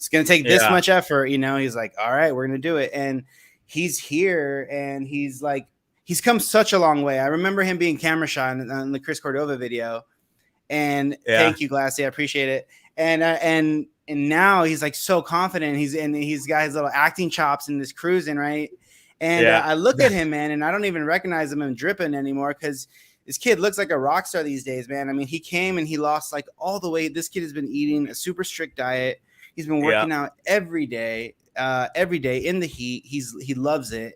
gonna take this much effort, you know, he's like, all right, we're gonna do it, and he's here, and he's like. he's come such a long way. I remember him being camera shy on the Chris Cordova video, and thank you, Glassy, I appreciate it. And now he's like so confident. He's got his little acting chops and this cruising, right? And I look at him, man, and I don't even recognize him and dripping anymore because this kid looks like a rock star these days, man. I mean, he came and he lost like all the weight. This kid has been eating a super strict diet. He's been working out every day in the heat. He loves it.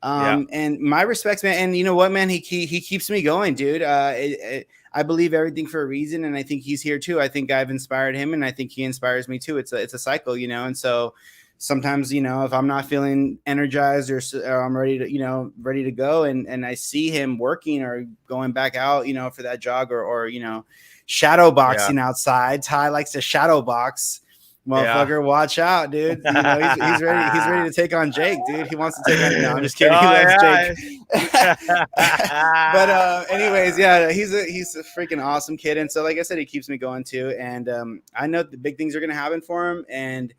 And my respects, man. And you know what, man? He keeps me going, dude. I believe everything for a reason, and I think he's here too. I think I've inspired him, and I think he inspires me too. It's a cycle, you know. And so sometimes, you know, if I'm not feeling energized or I'm ready to go, and I see him working or going back out, you know, for that jog or you know, shadow boxing outside. Ty likes to shadow box. Motherfucker, watch out, dude. You know, he's ready to take on Jake, dude. He wants to take on. No, I'm just kidding. He loves Jake. But anyways, he's a freaking awesome kid, and so like I said, he keeps me going too. And I know the big things are gonna happen for him, and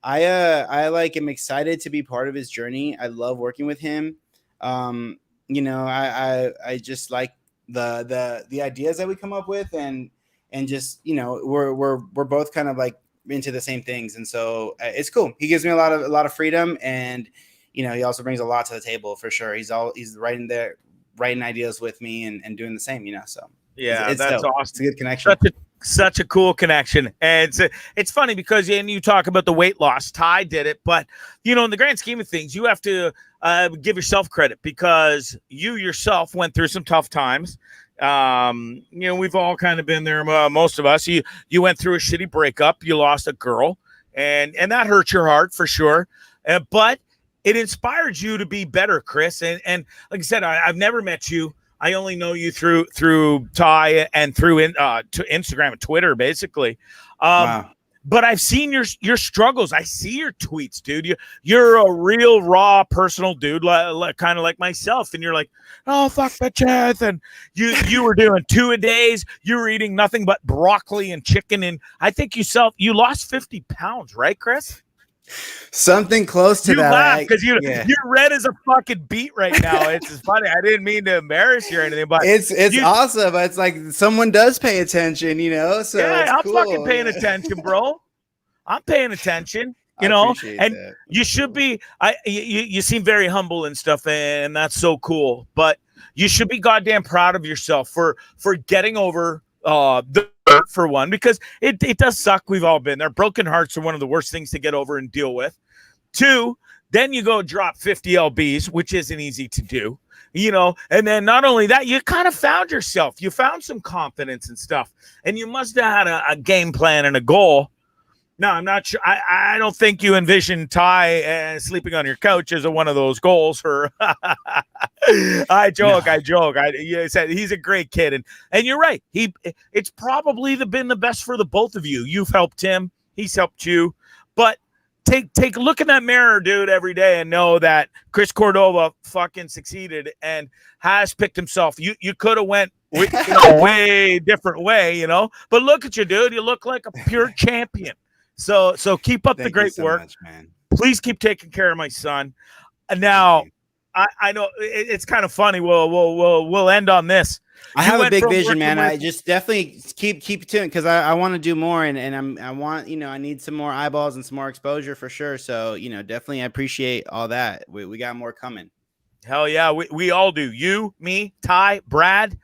I like am excited to be part of his journey. I love working with him. You know, I just like the ideas that we come up with, and just, you know, we're both kind of like into the same things, and so it's cool. He gives me a lot of freedom, and you know, he also brings a lot to the table for sure. He's writing ideas with me and doing the same, you know. So it's that's dope. Awesome. It's a good connection. Such a cool connection. And it's funny because you talk about the weight loss. Ty did it, but you know, in the grand scheme of things, you have to give yourself credit because you yourself went through some tough times. You know, we've all kind of been there. Most of us, you went through a shitty breakup. You lost a girl, and that hurt your heart for sure. But it inspired you to be better, Chris. And like I said, I've never met you. I only know you through Ty and through to Instagram and Twitter, basically. Wow. But I've seen your struggles. I see your tweets, dude. You're a real raw, personal dude, kind of like myself. And you're like, oh, fuck bitches. And you were doing 2-a-days. You were eating nothing but broccoli and chicken. And I think you lost 50 pounds, right, Chris? Something close to that. You laugh because you're red as a fucking beet right now. It's funny. I didn't mean to embarrass you or anything, but it's awesome. It's like someone does pay attention, you know. So yeah, I'm cool. fucking paying attention, bro. I'm paying attention. You know, and that. You should be. You seem very humble and stuff, and that's so cool. But you should be goddamn proud of yourself for getting over the hurt, for one, because it does suck. We've all been there. Broken hearts are one of the worst things to get over and deal with. 2, then you go drop 50 lbs, which isn't easy to do, you know. And then not only that, you kind of found yourself. You found some confidence and stuff, and you must have had a game plan and a goal. No, I'm not sure. I don't think you envision Ty sleeping on your couch as one of those goals for. I joke. You said he's a great kid, and you're right. It's probably been the best for the both of you. You've helped him. He's helped you. But take a look in that mirror, dude, every day, and know that Chris Cordova fucking succeeded and has picked himself. You could have went way different way, you know. But look at you, dude. You look like a pure champion. So keep up the great work, much, man. Please keep taking care of my son. Now, I know it's kind of funny. We'll end on this. I have a big vision, man. I just definitely keep tuned because I want to do more, and I want, you know, I need some more eyeballs and some more exposure for sure. So, you know, definitely I appreciate all that. We got more coming. Hell yeah, we all do. You, me, Ty, Brad.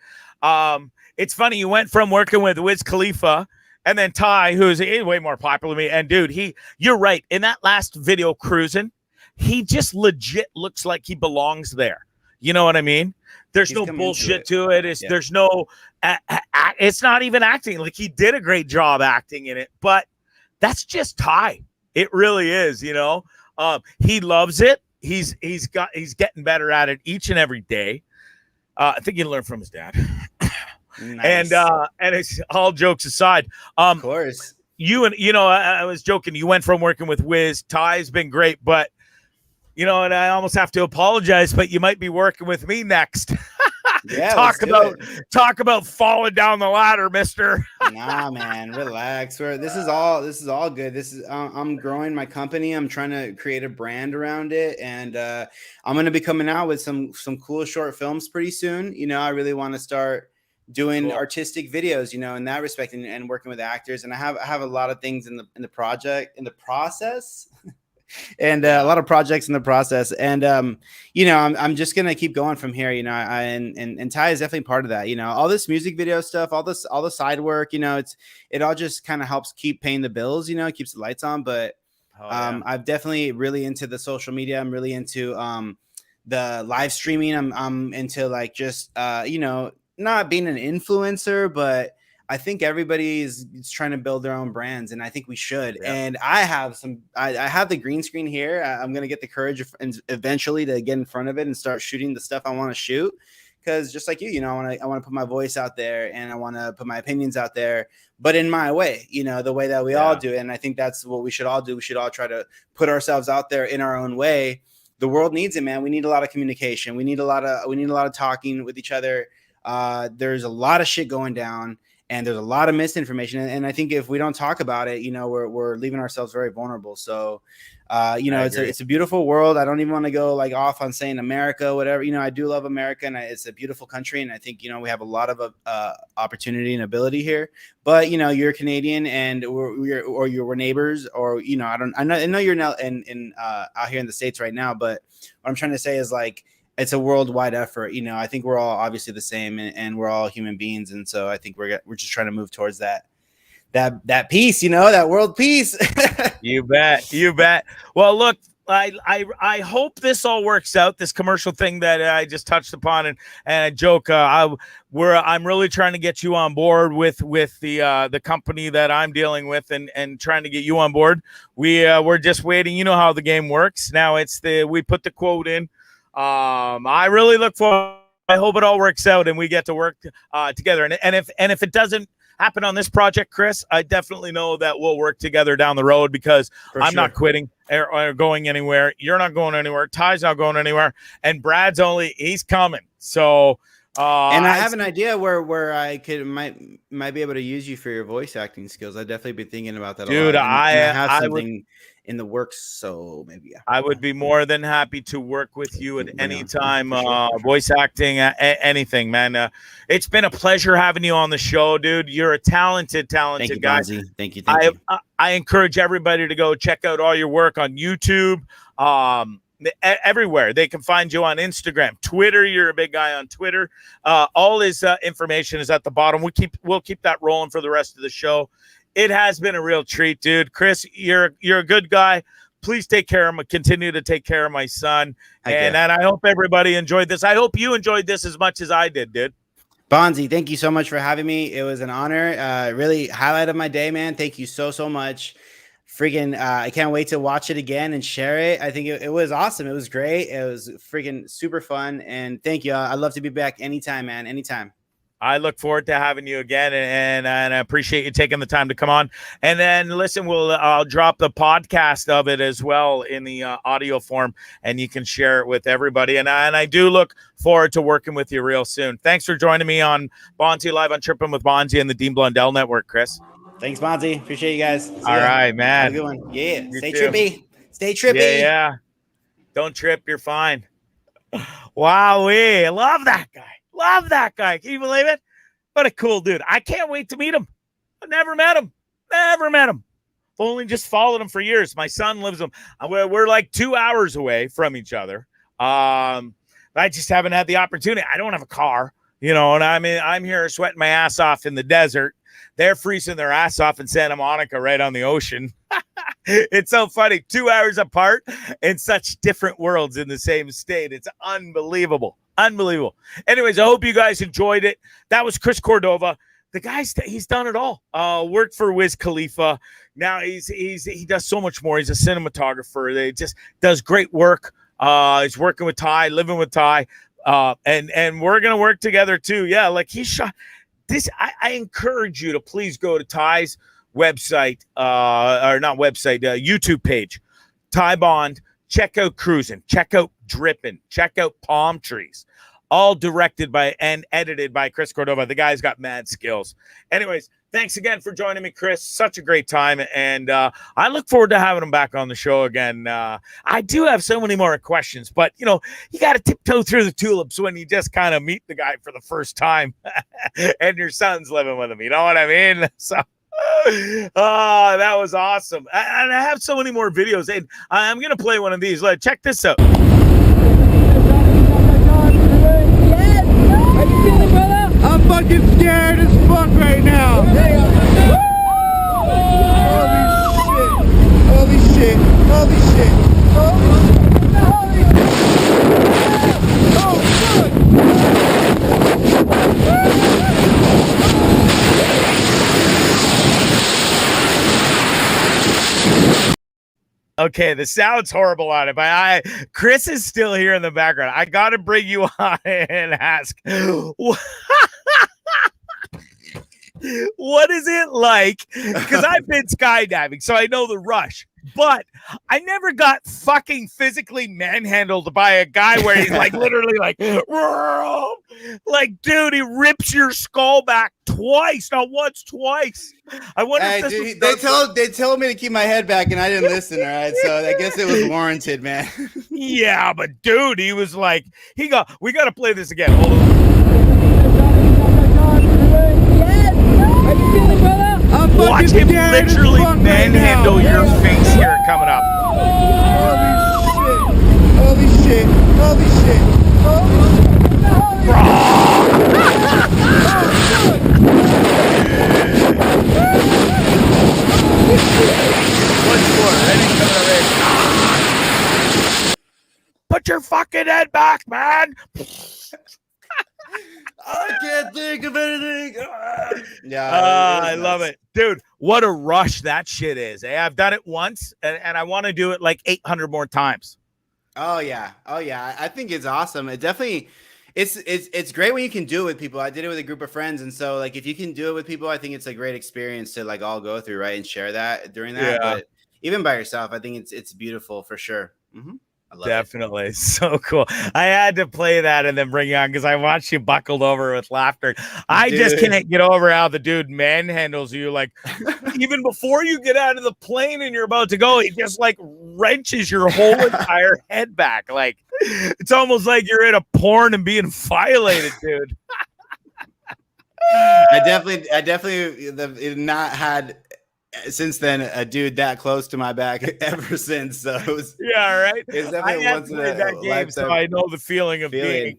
It's funny, you went from working with Wiz Khalifa. And then Ty, who's way more popular than me. And dude, you're right. In that last video cruising, he just legit looks like he belongs there. You know what I mean? There's no bullshit to it. There's no, it's not even acting. Like, he did a great job acting in it, but that's just Ty. It really is, you know. He loves it. He's getting better at it each and every day. I think he learned from his dad. Nice. And it's all jokes aside. Of course, I was joking. You went from working with Wiz. Ty's been great, but you know, and I almost have to apologize, but you might be working with me next. Yeah, talk about falling down the ladder, mister. Nah, man, relax. This is all good. This is I'm growing my company. I'm trying to create a brand around it, and I'm gonna be coming out with some cool short films pretty soon. You know, I really want to start doing artistic videos, you know, in that respect, and working with actors. And I have a lot of things in the process. And a lot of projects in the process, and you know, I'm just gonna keep going from here. You know, and Ty is definitely part of that. You know, all this music video stuff, all the side work. You know, it all just kind of helps keep paying the bills. You know, it keeps the lights on. But I'm definitely really into the social media. I'm really into the live streaming. I'm into like just you know, not being an influencer, but I think everybody is trying to build their own brands, and I think we should. Yeah. And I have the green screen here. I'm going to get the courage eventually to get in front of it and start shooting the stuff I want to shoot. Because just like you know, I want to put my voice out there, and I want to put my opinions out there, but in my way, you know, the way that we all do. And I think that's what we should all do. We should all try to put ourselves out there in our own way. The world needs it, man. We need a lot of communication. We need a lot of talking with each other. There's a lot of shit going down. And there's a lot of misinformation. And I think if we don't talk about it, you know, we're leaving ourselves very vulnerable. So, you know, it's a beautiful world. I don't even want to go like off on saying America, whatever. You know, I do love America, and it's a beautiful country. And I think, you know, we have a lot of opportunity and ability here. But, you know, you're Canadian, and we're neighbors, or, you know, I know you're now in out here in the States right now. But what I'm trying to say is, like, it's a worldwide effort. You know, I think we're all obviously the same, and we're all human beings. And so I think we're just trying to move towards that peace, you know, that world peace. You bet. Well, look, I hope this all works out. This commercial thing that I just touched upon, and a joke. I'm really trying to get you on board with the company that I'm dealing with, and trying to get you on board. We're just waiting. You know how the game works. Now we put the quote in. I really look forward. I hope it all works out and we get to work together. And if it doesn't happen on this project, Chris, I definitely know that we'll work together down the road, because I'm not quitting or going anywhere. You're not going anywhere. Ty's not going anywhere. And Brad's he's coming. So, and I have an idea where I might be able to use you for your voice acting skills. I've definitely been thinking about that. Dude, a lot. And I have something in the works, so maybe I would be more than happy to work with you at any time. Voice acting, anything, man. It's been a pleasure having you on the show, dude. You're a talented guy. Bondzee. Thank you. I encourage everybody to go check out all your work on YouTube. Everywhere they can find you on Instagram, Twitter. You're a big guy on Twitter. All his information is at the bottom. We'll keep that rolling for the rest of the show. It has been a real treat, dude. Chris, you're a good guy. Please take care of him. Continue to take care of my son. And I hope everybody enjoyed this. I hope you enjoyed this as much as I did, dude. Bondzee, thank you so much for having me. It was an honor. Really highlight of my day, man. Thank you so much. Freaking, I can't wait to watch it again and share it. I think it was awesome. It was great. It was freaking super fun. And thank you. I'd love to be back anytime, man. Anytime. I look forward to having you again, and I appreciate you taking the time to come on. And then listen, I'll drop the podcast of it as well in the audio form, and you can share it with everybody. And I do look forward to working with you real soon. Thanks for joining me on Bondzee Live on Trippin' with Bondzee and the Dean Blundell Network, Chris. Thanks, Bondzee. Appreciate you guys. All right, man. Have a good one. Yeah. You Stay too. trippy. Stay trippy. Yeah. Don't trip. You're fine. Wowee. I love that guy. Love that guy. Can you believe it? What a cool dude. I can't wait to meet him. I never met him. Only just followed him for years. My son lives him. We're like 2 hours away from each other. I just haven't had the opportunity. I don't have a car, you know, and I'm here sweating my ass off in the desert. They're freezing their ass off in Santa Monica right on the ocean. It's so funny. 2 hours apart in such different worlds in the same state. It's unbelievable. Anyways, I hope you guys enjoyed it. That was Chris Cordova. The guy's he's done it all. Worked for Wiz Khalifa. Now he does so much more. He's a cinematographer. He just does great work. He's working with Ty, living with Ty, and we're gonna work together too. Yeah, like he shot this. I encourage you to please go to Ty's website, or not website, YouTube page, Ty Bond. Check out Cruising. Check out Drippin'. Check out Palm Trees. all directed by and edited by Chris Cordova. The guy's got mad skills. Anyways, thanks again for joining me, Chris. Such a great time. And I look forward to having him back on the show again. I do have so many more questions, but, you know, you got to tiptoe through the tulips when you just kind of meet the guy for the first time and your son's living with him. You know what I mean? So, that was awesome. And I have so many more videos. And I'm going to play one of these. Check this out. I'm fucking scared as fuck right now. Holy shit. Holy shit. Holy shit. Okay, the sound's horrible on it, but Chris is still here in the background. I got to bring you on and ask, what is it like? Because I've been skydiving, so I know the rush. But I never got fucking physically manhandled by a guy where he's like literally like, dude, he rips your skull back twice, not once, twice. I wonder if this they told me to keep my head back and I didn't listen. All right, so I guess it was warranted, man. Yeah, but dude, he was like, we got to play this again. Hold on. Watch him literally manhandle your face here coming up. Holy shit. Holy shit. Holy What's more? Ready? Put your fucking head back, man. I can't think of anything. Yeah, I love it, dude. What a rush that shit is. I've done it once, and I want to do it like 800 more times. Oh yeah. I think it's awesome. It definitely, it's great when you can do it with people. I did it with a group of friends, and so like if you can do it with people, I think it's a great experience to like all go through, right, and share that during that. Yeah. But even by yourself, I think it's beautiful for sure. Mm-hmm. I love Definitely. It. So cool. I had to play that and then bring you on because I watched you buckled over with laughter. I just can't get over how the dude manhandles you. Like, even before you get out of the plane and you're about to go, he just like wrenches your whole entire head back. Like, it's almost like you're in a porn and being violated, dude. I definitely have not had since then a dude that close to my back ever since. So it was, right. It's definitely once in a that game, so I know the feeling of being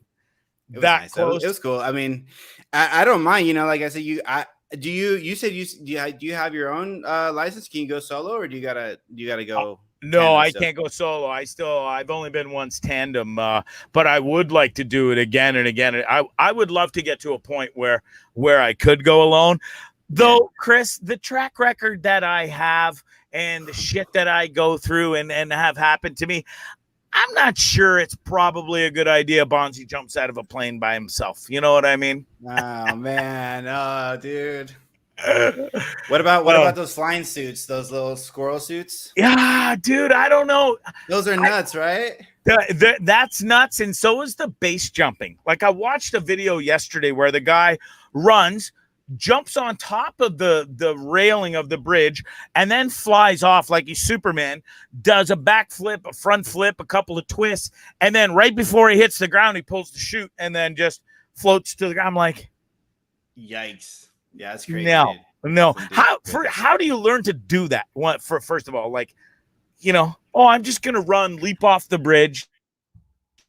that nice. close. It was cool. I mean, I don't mind. You know, like I said, you said do you have your own license? Can you go solo, or do you gotta go? No, I can't go solo. I've only been once tandem, but I would like to do it again and again. I would love to get to a point where I could go alone. Though, Chris, the track record that I have and the shit that I go through and have happened to me, I'm not sure it's probably a good idea Bondzee jumps out of a plane by himself. You know what I mean? Oh, man. Oh, dude. What about those flying suits, those little squirrel suits? Yeah, dude, I don't know. Those are nuts, right? That's nuts. And so is the base jumping. Like, I watched a video yesterday where the guy runs, jumps on top of the railing of the bridge, and then flies off like he's Superman, does a backflip, a front flip, a couple of twists, and then right before he hits the ground, he pulls the chute and then just floats to the ground. I'm like, yikes. Yeah, that's crazy. No. How do you learn to do that? First of all, like, you know, I'm just gonna leap off the bridge,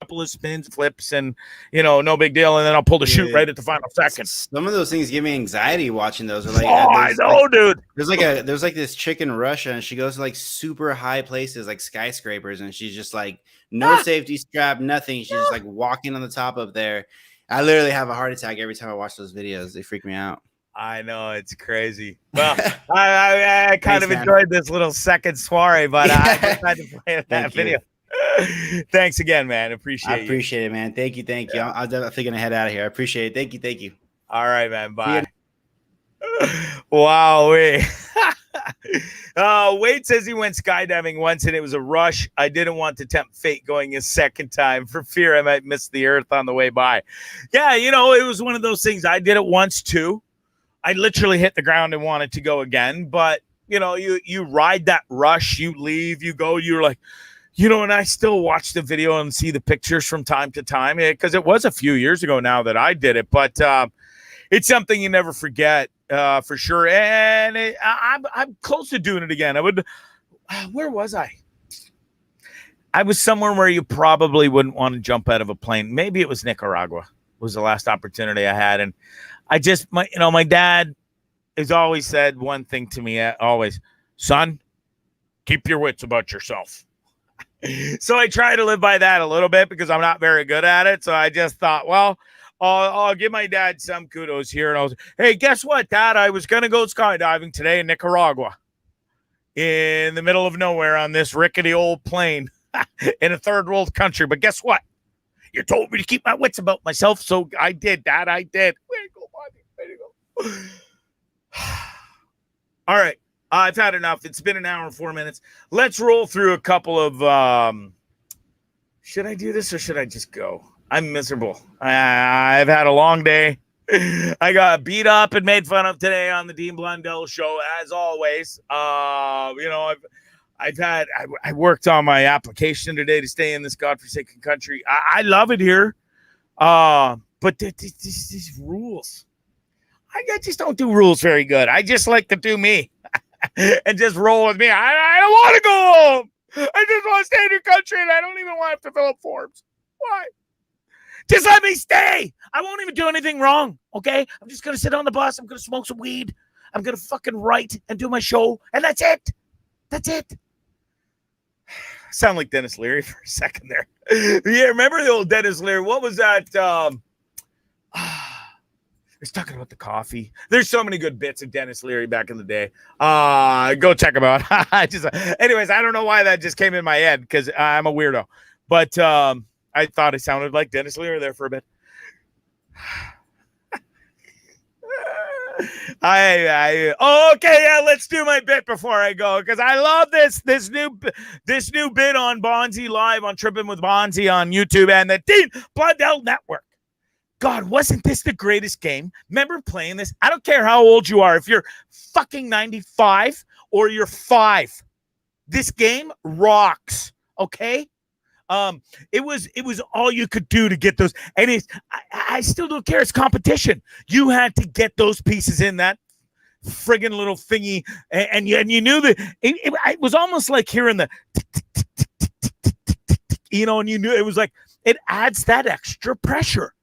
couple of spins, flips, and you know, no big deal, and then I'll pull the chute right at the final second. Some of those things give me anxiety watching those. Or like, I know, dude. There's like this chick in Russia, and she goes to like super high places, like skyscrapers, and she's just like no safety strap, nothing. She's just like walking on the top of there. I literally have a heart attack every time I watch those videos. They freak me out. I know, it's crazy. Well, I kind of enjoyed this little second soiree, but I decided to play that video. Thanks again, man. Appreciate it, man. Thank you. I'm definitely gonna head out of here. I appreciate it. Thank you. All right, man. Bye. Wow. Wade says he went skydiving once and it was a rush. I didn't want to tempt fate going a second time for fear I might miss the earth on the way by. Yeah, you know, it was one of those things. I did it once too. I literally hit the ground and wanted to go again. But, you know, you ride that rush, you leave, you go, you're like, you know, and I still watch the video and see the pictures from time to time because it was a few years ago now that I did it. But it's something you never forget. For sure, and I'm close to doing it again. Where was I? I was somewhere where you probably wouldn't want to jump out of a plane. Maybe it was Nicaragua. Was the last opportunity I had, and I just, my dad has always said one thing to me, always, son, keep your wits about yourself. So I try to live by that a little bit because I'm not very good at it. So I just thought, well, I'll give my dad some kudos here. And I was, hey, guess what, Dad? I was going to go skydiving today in Nicaragua in the middle of nowhere on this rickety old plane in a third world country. But guess what? You told me to keep my wits about myself. So I did, Dad. I did. Way to go, buddy. Way to go. All right. I've had enough. It's been an hour and 4 minutes. Let's roll through a couple of should I do this or should I just go? I'm miserable. I've had a long day. I got beat up and made fun of today on the Dean Blundell show, as always. I worked on my application today to stay in this godforsaken country. I love it here, but these rules. I just don't do rules very good. I just like to do me and just roll with me. I don't want to go home. I just want to stay in your country, and I don't even want to have to fill up forms. Why? Just let me stay. I won't even do anything wrong, okay? I'm just going to sit on the bus. I'm going to smoke some weed. I'm going to fucking write and do my show, and that's it. That's it. Sound like Dennis Leary for a second there. Yeah, remember the old Dennis Leary? What was that? He's talking about the coffee. There's so many good bits of Dennis Leary back in the day. Go check him out. Anyways, I don't know why that just came in my head because I'm a weirdo. But I thought it sounded like Dennis Leary there for a bit. Okay, yeah, let's do my bit before I go because I love this new bit on Bondzee Live on Tripping with Bondzee on YouTube and the Dean Blundell Network. God, wasn't this the greatest game? Remember playing this? I don't care how old you are. If you're fucking 95 or you're 5, this game rocks. Okay. It was all you could do to get those, and I still don't care. It's competition. You had to get those pieces in that friggin' little thingy, and you knew that it was almost like hearing the, and you knew it was like it adds that extra pressure.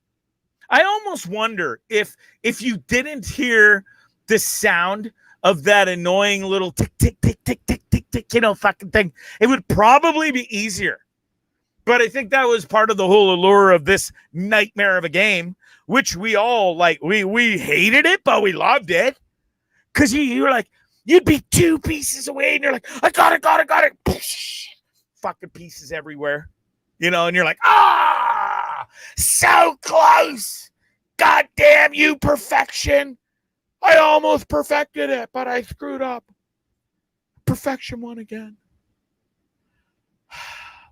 I almost wonder if you didn't hear the sound of that annoying little tick tick tick tick tick tick tick, fucking thing, it would probably be easier. But I think that was part of the whole allure of this nightmare of a game, which we all like. We hated it, but we loved it. Because you're like, you'd be 2 pieces away, and you're like, I got it. Fucking pieces everywhere. And you're like, so close. God damn you, perfection. I almost perfected it, but I screwed up. Perfection won again.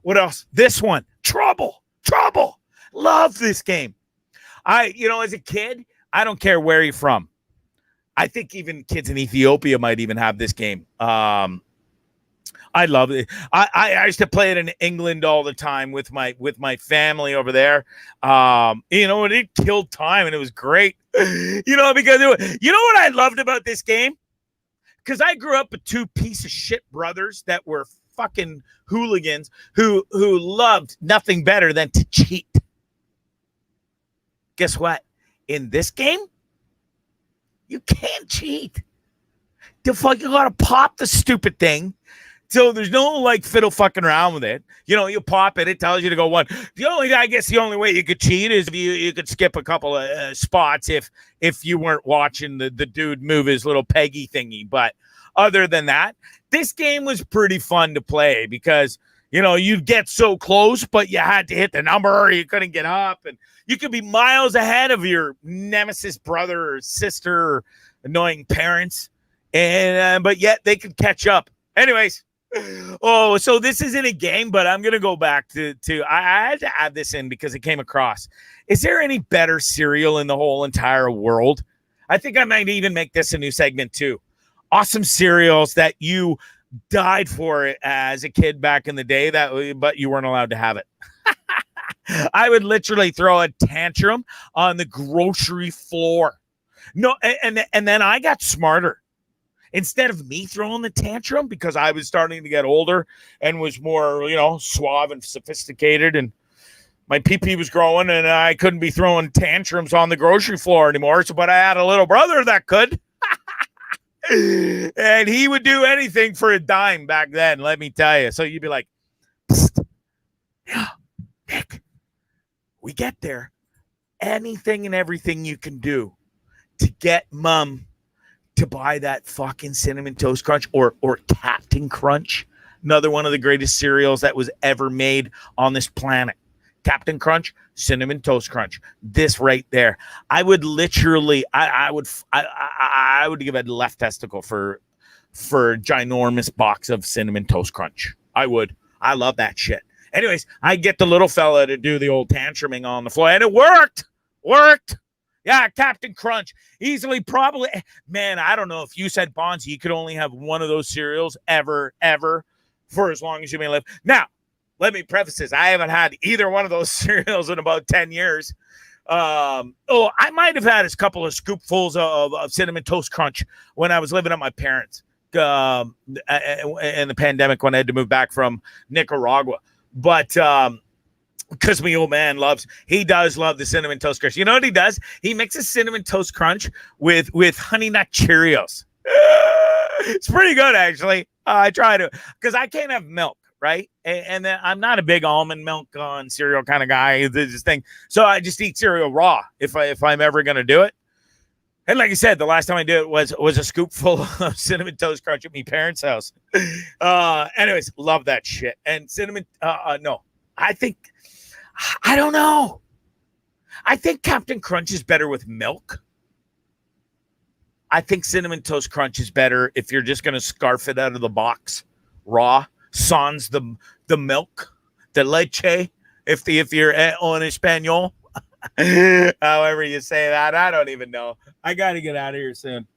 What else? This one. Trouble. Love this game. As a kid, I don't care where you're from. I think even kids in Ethiopia might even have this game. I love it. I used to play it in England all the time with my family over there. And it killed time and it was great. Because you know what I loved about this game? Because I grew up with 2 piece of shit brothers that were fucking hooligans who loved nothing better than to cheat. Guess what? In this game, you can't cheat. You gotta pop the stupid thing. So there's no fiddle fucking around with it. You pop it. It tells you to go 1. The only way you could cheat is if you could skip a couple of spots if you weren't watching the dude move his little peggy thingy. But other than that, this game was pretty fun to play because, you'd get so close, but you had to hit the number or you couldn't get up. And you could be miles ahead of your nemesis brother or sister or annoying parents. and but yet they could catch up. Anyways, oh, so this isn't a game, but I'm gonna go back to I had to add this in because it came across. Is there any better cereal in the whole entire world? I think I might even make this a new segment too. Awesome cereals that you died for it as a kid back in the day, but you weren't allowed to have it. I would literally throw a tantrum on the grocery floor. No, and then I got smarter. Instead of me throwing the tantrum, because I was starting to get older and was more, suave and sophisticated, and my pee-pee was growing, and I couldn't be throwing tantrums on the grocery floor anymore. But I had a little brother that could. And he would do anything for a dime back then, let me tell you. So you'd be like, yeah, Nick, we get there. Anything and everything you can do to get mom to buy that fucking Cinnamon Toast Crunch or Captain Crunch, another one of the greatest cereals that was ever made on this planet. Captain Crunch, Cinnamon Toast Crunch. This right there. I would literally, I would give a left testicle for a ginormous box of Cinnamon Toast Crunch. I would. I love that shit. Anyways, I get the little fella to do the old tantruming on the floor, and it worked. Yeah, Captain Crunch. Easily, probably. Man, I don't know if you said Bondzee, you could only have one of those cereals ever, for as long as you may live. Now, let me preface this. I haven't had either one of those cereals in about 10 years. I might have had a couple of scoopfuls of Cinnamon Toast Crunch when I was living at my parents' in the pandemic when I had to move back from Nicaragua. But because my old man does love the Cinnamon Toast Crunch. You know what he does? He mixes Cinnamon Toast Crunch with Honey Nut Cheerios. It's pretty good, actually. I try to, because I can't have milk, right? And then I'm not a big almond milk on cereal kind of guy. This thing, so I just eat cereal raw if I'm ever gonna do it. And like I said, the last time I did it was a scoop full of Cinnamon Toast Crunch at my parents' house. Anyways, love that shit. And cinnamon, no, I don't know. I think Captain Crunch is better with milk. I think Cinnamon Toast Crunch is better if you're just going to scarf it out of the box raw. Sans the milk, the leche, if you're en Espanol. However you say that, I don't even know. I got to get out of here soon.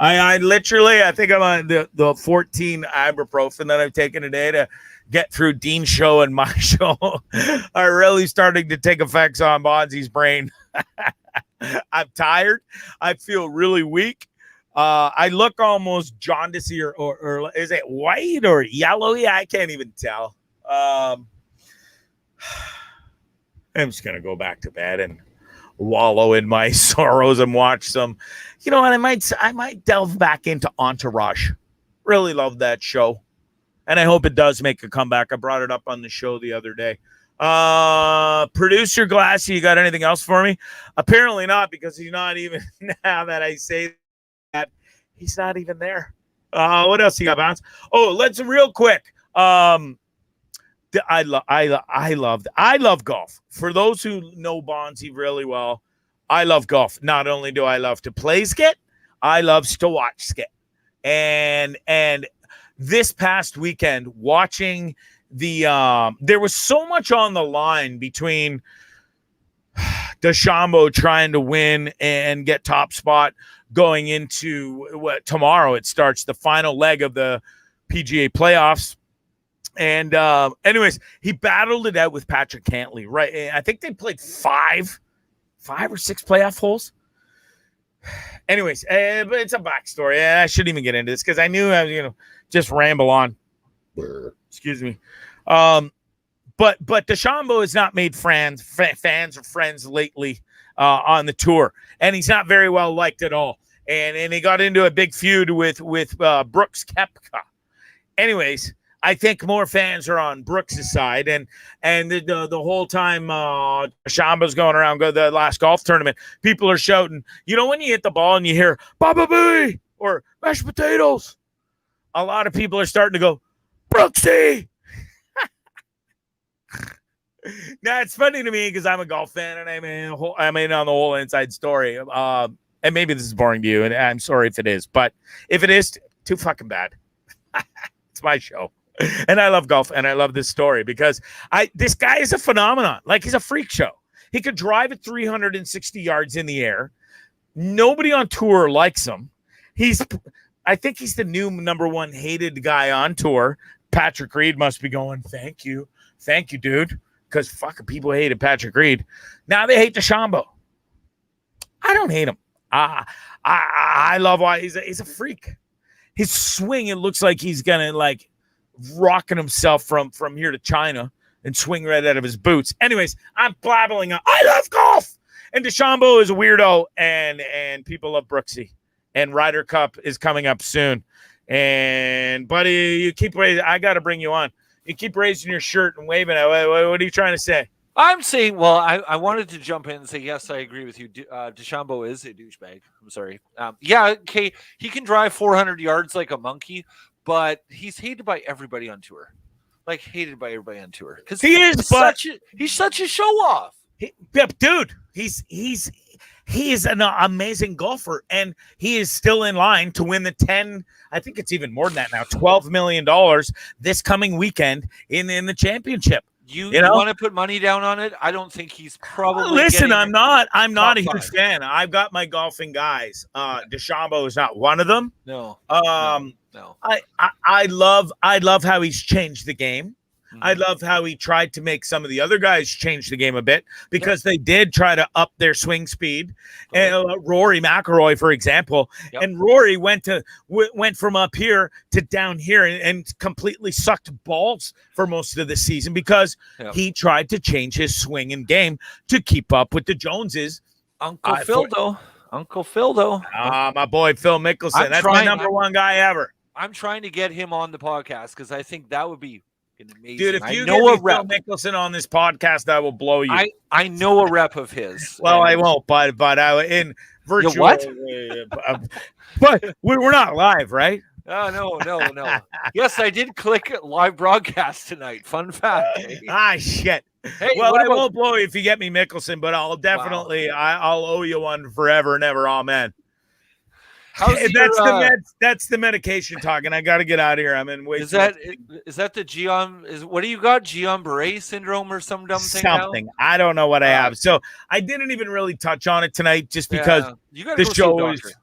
I literally, I think I'm on the 14 ibuprofen that I've taken today to get through Dean's show and my show are really starting to take effects on Bondzee's brain. I'm tired. I feel really weak. I look almost jaundicey or is it white or yellow? Yeah, I can't even tell. I'm just going to go back to bed and wallow in my sorrows and watch some, and I might delve back into Entourage. Really love that show. And I hope it does make a comeback. I brought it up on the show the other day. Producer Glassy, you got anything else for me? Apparently not, because he's not even, now that I say that, he's not even there. What else you got, Bounce? Oh, let's real quick. I love golf. For those who know Bondzee really well, I love golf. Not only do I love to play skit, I love to watch skit. And this past weekend, watching there was so much on the line between DeChambeau trying to win and get top spot going into tomorrow. It starts the final leg of the PGA playoffs. And anyways, he battled it out with Patrick Cantley, right? I think they played five or six playoff holes. Anyways, but it's a backstory. I shouldn't even get into this because I knew I was just ramble on. Excuse me. But DeChambeau has not made fans or friends lately on the tour, and he's not very well liked at all. And he got into a big feud with Brooks Koepka. Anyways, I think more fans are on Brooks' side, and the whole time DeChambeau's going around the last golf tournament, people are shouting. When you hit the ball and you hear "Baba Booey" or "mashed potatoes," a lot of people are starting to go Brooksy. Now it's funny to me because I'm a golf fan and I'm in on the whole inside story. and maybe this is boring to you, and I'm sorry if it is, but if it is, too fucking bad. It's my show. And I love golf, and I love this story because this guy is a phenomenon. Like, he's a freak show. He could drive at 360 yards in the air. Nobody on tour likes him. I think he's the new number one hated guy on tour. Patrick Reed must be going, thank you, dude, because fucking people hated Patrick Reed. Now they hate DeChambeau. I don't hate him. I love why he's a freak. His swing, it looks like he's gonna like rocking himself from here to China and swing right out of his boots. Anyways, I'm blabbling. I love golf. And DeChambeau is a weirdo, and people love Brooksy. And Ryder Cup is coming up soon. And buddy, you keep raising. I got to bring you on. You keep raising your shirt and waving. What are you trying to say? I'm saying, well, I wanted to jump in and say, yes, I agree with you. DeChambeau is a douchebag. I'm sorry. Yeah, okay, he can drive 400 yards like a monkey, but he's hated by everybody on tour. Like, hated by everybody on tour. Because he's such a show-off. Dude, he is an amazing golfer, and he is still in line to win the 10, I think it's even more than that now, $12 million this coming weekend in the championship. You want to put money down on it? I don't think he's probably. Listen, I'm not a huge fan. I've got my golfing guys. DeChambeau is not one of them. No. No. I love how he's changed the game. Mm-hmm. I love how he tried to make some of the other guys change the game a bit because they did try to up their swing speed. And Rory McIlroy, for example, and Rory went from up here to down here and completely sucked balls for most of the season because he tried to change his swing and game to keep up with the Joneses. Uncle Phil, though. My boy Phil Mickelson. That's my number one guy ever. I'm trying to get him on the podcast because I think that would be amazing. Dude, if you get Phil Mickelson on this podcast, I will blow you. I know a rep of his. Well, I won't, but I in virtual. What? But we're not live, right? Oh, no. Yes, I did click live broadcast tonight. Fun fact. Shit. Hey, well, I won't blow you if you get me Mickelson, but I'll definitely I'll owe you one forever and ever. Amen. That's the medication talk, and I got to get out of here. I'm in way. Is that the Guillain? What do you got? Guillain-Barré syndrome or some dumb thing? Something. Now? I don't know what I have. So I didn't even really touch on it tonight, just because the show is.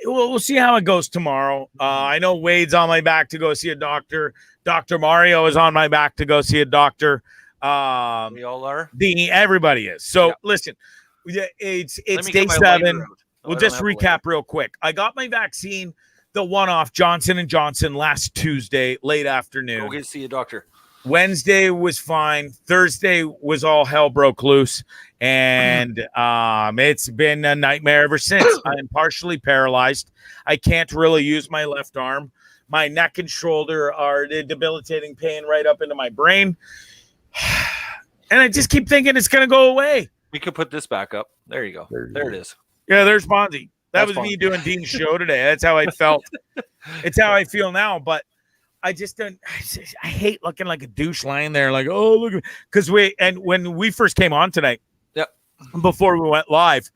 We'll see how it goes tomorrow. I know Wade's on my back to go see a doctor. Dr. Mario is on my back to go see a doctor. We all are. Everybody is. So listen, it's day 7. We'll just recap real quick. I got my vaccine, the one-off Johnson & Johnson last Tuesday, late afternoon. Go get to see a doctor. Wednesday was fine. Thursday was all hell broke loose. And it's been a nightmare ever since. I'm partially paralyzed. I can't really use my left arm. My neck and shoulder are debilitating pain right up into my brain. And I just keep thinking it's going to go away. We could put this back up. There you go. There it is. Yeah, there's Bondzee. That's was Bondzee. Me doing Dean's show today. That's how I felt. It's how I feel now. But I just don't. I hate looking like a douche lying there, like, oh, look at me. Because when we first came on tonight, before we went live,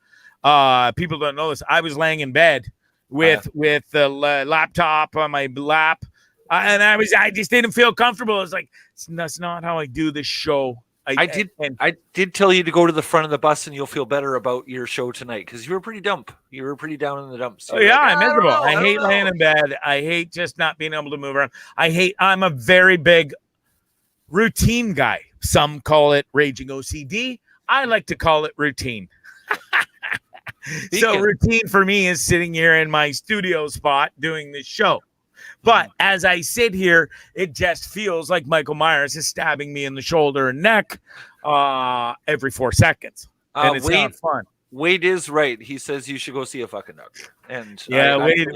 people don't know this. I was laying in bed with the laptop on my lap, and I just didn't feel comfortable. I was like, that's not how I do this show. I did tell you to go to the front of the bus, and you'll feel better about your show tonight because you were pretty dump. You were pretty down in the dumps. Oh yeah, I'm miserable. I hate laying in bed. I hate just not being able to move around. I'm a very big routine guy. Some call it raging OCD. I like to call it routine. So routine for me is sitting here in my studio spot doing this show. But as I sit here, it just feels like Michael Myers is stabbing me in the shoulder and neck every 4 seconds. And it's not fun. Wade is right. He says you should go see a fucking doctor. And yeah, Wade,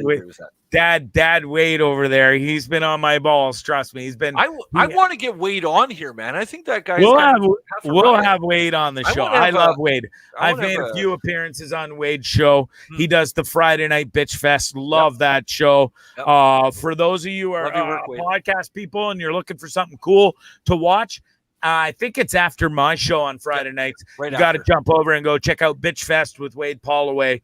Dad Wade over there. He's been on my balls. Trust me. He's been. I want to get Wade on here, man. I think that guy. We'll have Wade on the show. I love Wade. I've made a few appearances on Wade's show. He does the Friday Night Bitch Fest. Love that show. For those of you who are podcast people and you're looking for something cool to watch, I think it's after my show on Friday nights. Right You got to after. jump over and go check out Bitch Fest with Wade Paulaway.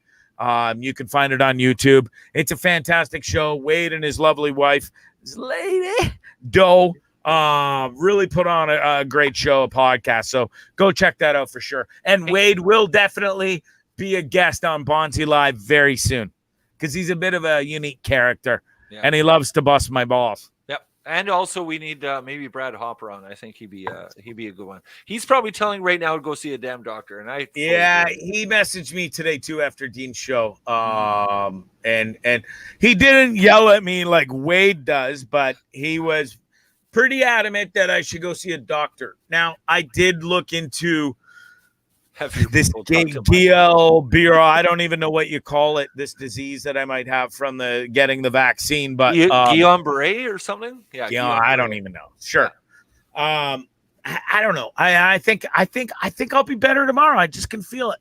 You can find it on YouTube. It's a fantastic show. Wade and his lovely wife, his lady, Doe, really put on a great show, a podcast. So go check that out for sure. And Wade will definitely be a guest on Bondzee Live very soon because he's a bit of a unique character, and he loves to bust my balls. Yep. And also we need maybe Brad Hopper on. I think he'd be a good one. He's probably telling right now to go see a damn doctor. And he messaged me today too after Dean's show. And he didn't yell at me like Wade does, but he was pretty adamant that I should go see a doctor. Now, I did look into this GL, I don't even know what you call it, this disease that I might have from getting the vaccine, but Guillain-Barré or something. I don't even know. Sure. I don't know. I think I'll be better tomorrow. I just can feel it.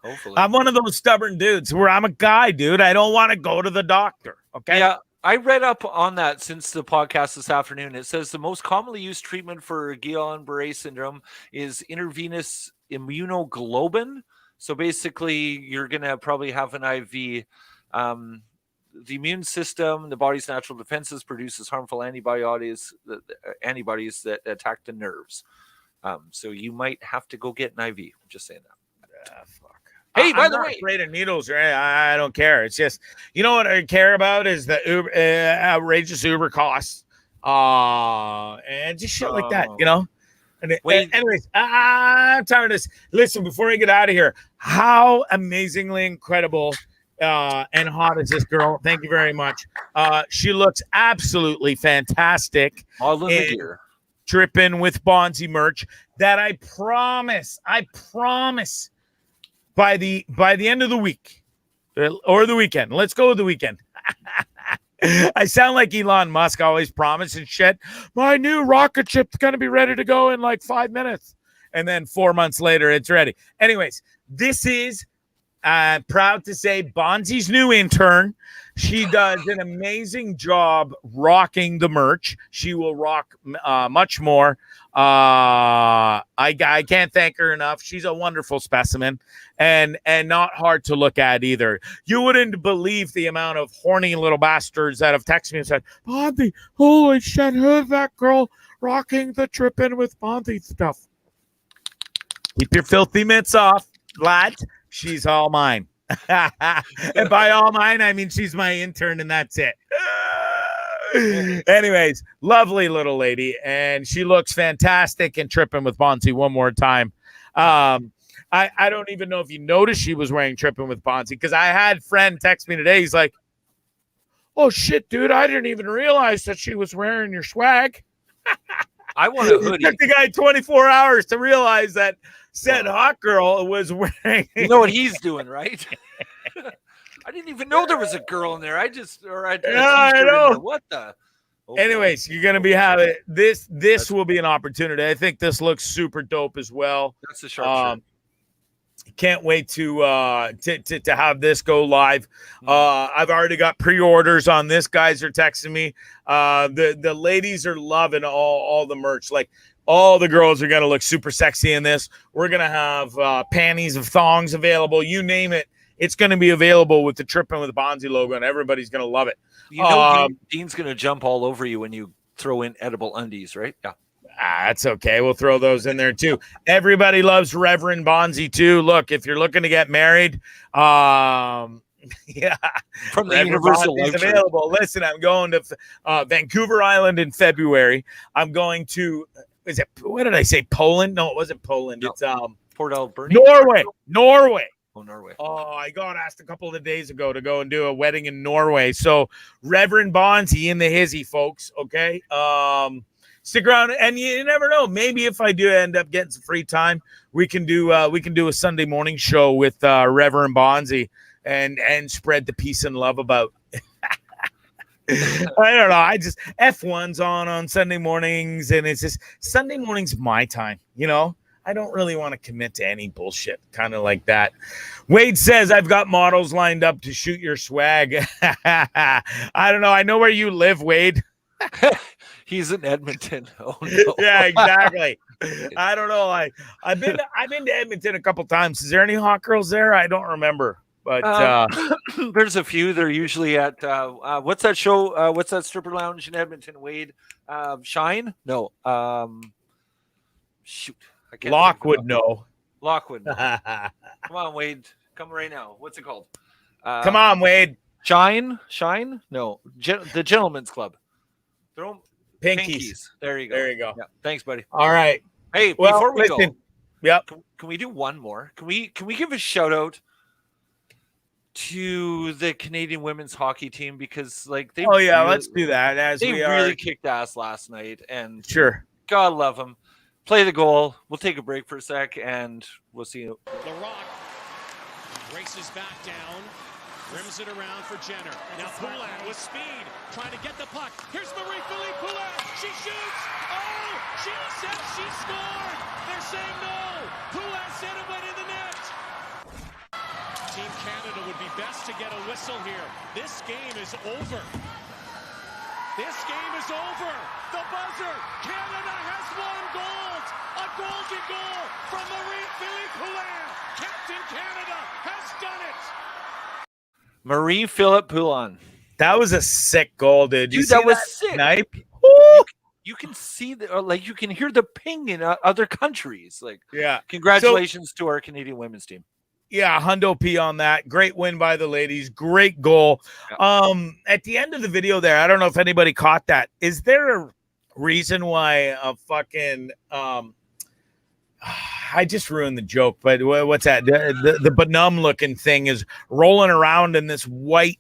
Hopefully. I'm one of those stubborn dudes where I'm a guy, dude. I don't want to go to the doctor. Okay. Yeah. I read up on that since the podcast this afternoon. It says the most commonly used treatment for Guillain-Barré syndrome is intravenous immunoglobulin. So basically, you're going to probably have an IV. The immune system, the body's natural defenses, produces harmful antibodies that attack the nerves. So you might have to go get an IV. I'm just saying that. Fuck. Hey, by I'm the not way, afraid of needles, right? I don't care. It's just, you know what I care about is the outrageous Uber costs, and just shit like that, you know. Anyways, I'm tired of this. Listen, before I get out of here, how amazingly incredible and hot is this girl? Thank you very much. She looks absolutely fantastic. All in the gear. Dripping with Bondzee merch that I promise. By the end of the week or the weekend, let's go with the weekend. I sound like Elon Musk, always promising shit. My new rocket ship's going to be ready to go in like 5 minutes. And then 4 months later, it's ready. Anyways, this is proud to say Bondzee's new intern. She does an amazing job rocking the merch. She will rock much more. I can't thank her enough. She's a wonderful specimen and not hard to look at either. You wouldn't believe the amount of horny little bastards that have texted me and said, Bondzee, holy shit, who's that girl rocking the Trippin' with Bondzee stuff? Keep your filthy mitts off, lads. She's all mine. And by all mine, I mean she's my intern and that's it. Anyways, lovely little lady, and she looks fantastic and Trippin' with Bondzee one more time. I don't even know if you noticed she was wearing Trippin' with Bondzee because I had a friend text me today. He's like, oh shit, dude, I didn't even realize that she was wearing your swag. I want a hoodie. It took the guy 24 hours to realize that said hot girl was wearing. You know what he's doing, right? I didn't even know there was a girl in there. I know. What the? Anyways, you're gonna be having this. This will be an opportunity. I think this looks super dope as well. That's a sharp shirt. Can't wait to have this go live. I've already got pre-orders on this. Guys are texting me. The ladies are loving all the merch. Like all the girls are gonna look super sexy in this. We're gonna have panties and thongs available. You name it. It's going to be available with the Trippin' with Bondzee logo, and everybody's going to love it. You know, Dean's going to jump all over you when you throw in edible undies, right? Yeah. That's okay. We'll throw those in there too. Everybody loves Reverend Bondzee too. Look, if you're looking to get married, yeah, from the Universal Life available. Listen, I'm going to Vancouver Island in February. I'm going to what did I say? Poland? No, it wasn't Poland. No. It's Port Alberni. Norway. Norway. Oh, I got asked a couple of days ago to go and do a wedding in Norway. So Reverend Bondzee in the hizzy, folks. Okay. Stick around, and you never know. Maybe if I do end up getting some free time, we can do a Sunday morning show with Reverend Bondzee and spread the peace and love about. I don't know. I just F1's on Sunday mornings, and it's just Sunday mornings my time, you know. I don't really want to commit to any bullshit, kind of like that. Wade says, I've got models lined up to shoot your swag. I don't know. I know where you live, Wade. He's in Edmonton. Oh, no. Yeah, exactly. I don't know. I've been to Edmonton a couple times. Is there any hot girls there? I don't remember. But there's a few. They're usually at what's that show? What's that stripper lounge in Edmonton? Wade, Shine? No. Shoot. I can't Lockwood, no. Lockwood. No. Come on, Wade. Come right now. What's it called? Come on, Wade. Shine? No. The Gentleman's Club. Throw Pinkies. There you go. There you go. Yeah. Thanks, buddy. All right. Hey, Well, before we listen. go, Yep. can we do one more? Can we give a shout out to the Canadian women's hockey team, because like they let's do that. As they we really are. kicked ass last night, and Sure. God love them. Play the goal. We'll take a break for a sec, and we'll see you. The Rock races back down, rims it around for Jenner. Now Poulin with speed, trying to get the puck. Here's Marie-Philippe Poulin. She shoots. Oh, she said she scored. They're saying no. Poulin said it went in the net. Team Canada would be best to get a whistle here. This game is over. This game is over. The buzzer. Canada has won gold. A golden goal from Marie-Philippe Poulin. Captain Canada has done it. Marie-Philippe Poulin. That was a sick goal, dude. You Dude, see that was sick. Snipe? You can see you can hear the ping in other countries. Like, Yeah. congratulations to our Canadian women's team. Yeah, Hundo P on that. Great win by the ladies. Great goal. At the end of the video there, I don't know if anybody caught that. Is there a reason why a fucking I just ruined the joke, but what's that? The Benum looking thing is rolling around in this white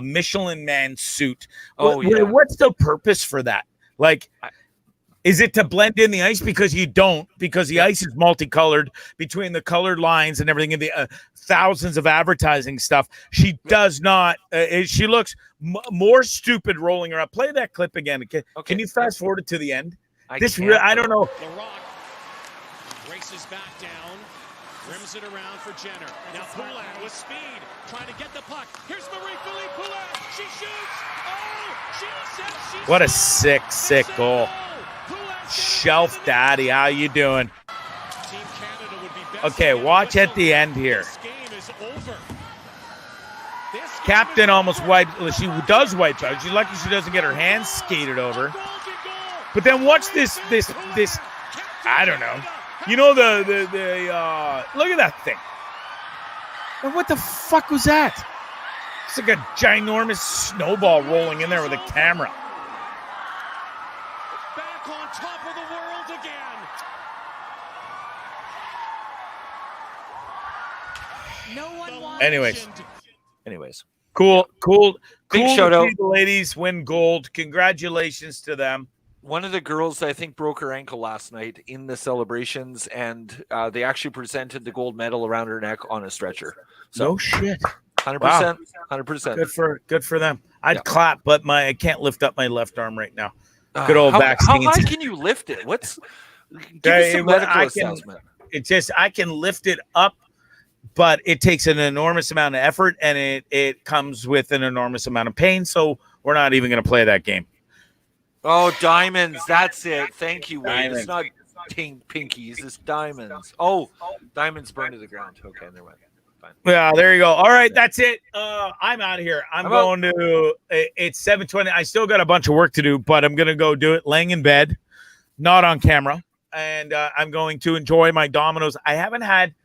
Michelin man suit. What's the purpose for that? Like, is it to blend in the ice? Because the ice is multicolored between the colored lines and everything in the thousands of advertising stuff. She does not. She looks more stupid rolling around. Play that clip again. Can you fast forward it to the end? I don't know. The Rock races back down, rims it around for Jenner. Now Poulin with speed, trying to get the puck. Here's Marie-Philippe Poulin. She shoots. Oh, she said she What a scored. sick goal. Shelf Daddy, how you doing? Team Canada would be best Okay, to get a watch at whistle. the end here. This game is over. This game Captain is almost over. wiped. She does wipe out. She's lucky she doesn't get her hands skated over. Golden goal. But then watch this. I don't know. You know the look at that thing. And what the fuck was that? It's like a ginormous snowball rolling in there with a camera. Back on top of the world again. No one wants. Anyways, cool. Big Cool shout to out. see the ladies win gold. Congratulations to them. One of the girls, I think, broke her ankle last night in the celebrations, and they actually presented the gold medal around her neck on a stretcher. So, No shit. 100%, 100%. Good for them. I'd clap, but I can't lift up my left arm right now. Good old how vaccines. high can you lift it? Give us some medical assessment. It's just I can lift it up, but it takes an enormous amount of effort, and it comes with an enormous amount of pain. So we're not even going to play that game. Oh, diamonds. That's it. Thank you, Wade. Diamonds. It's not pinkies. It's diamonds. Oh, diamonds burned to the ground. Okay, never mind. Fine. Yeah, there you go. All right, that's it. I'm out of here. I'm I'm going to. It's 7:20. I still got a bunch of work to do, but I'm going to go do it laying in bed, not on camera, and I'm going to enjoy my Domino's. I haven't had.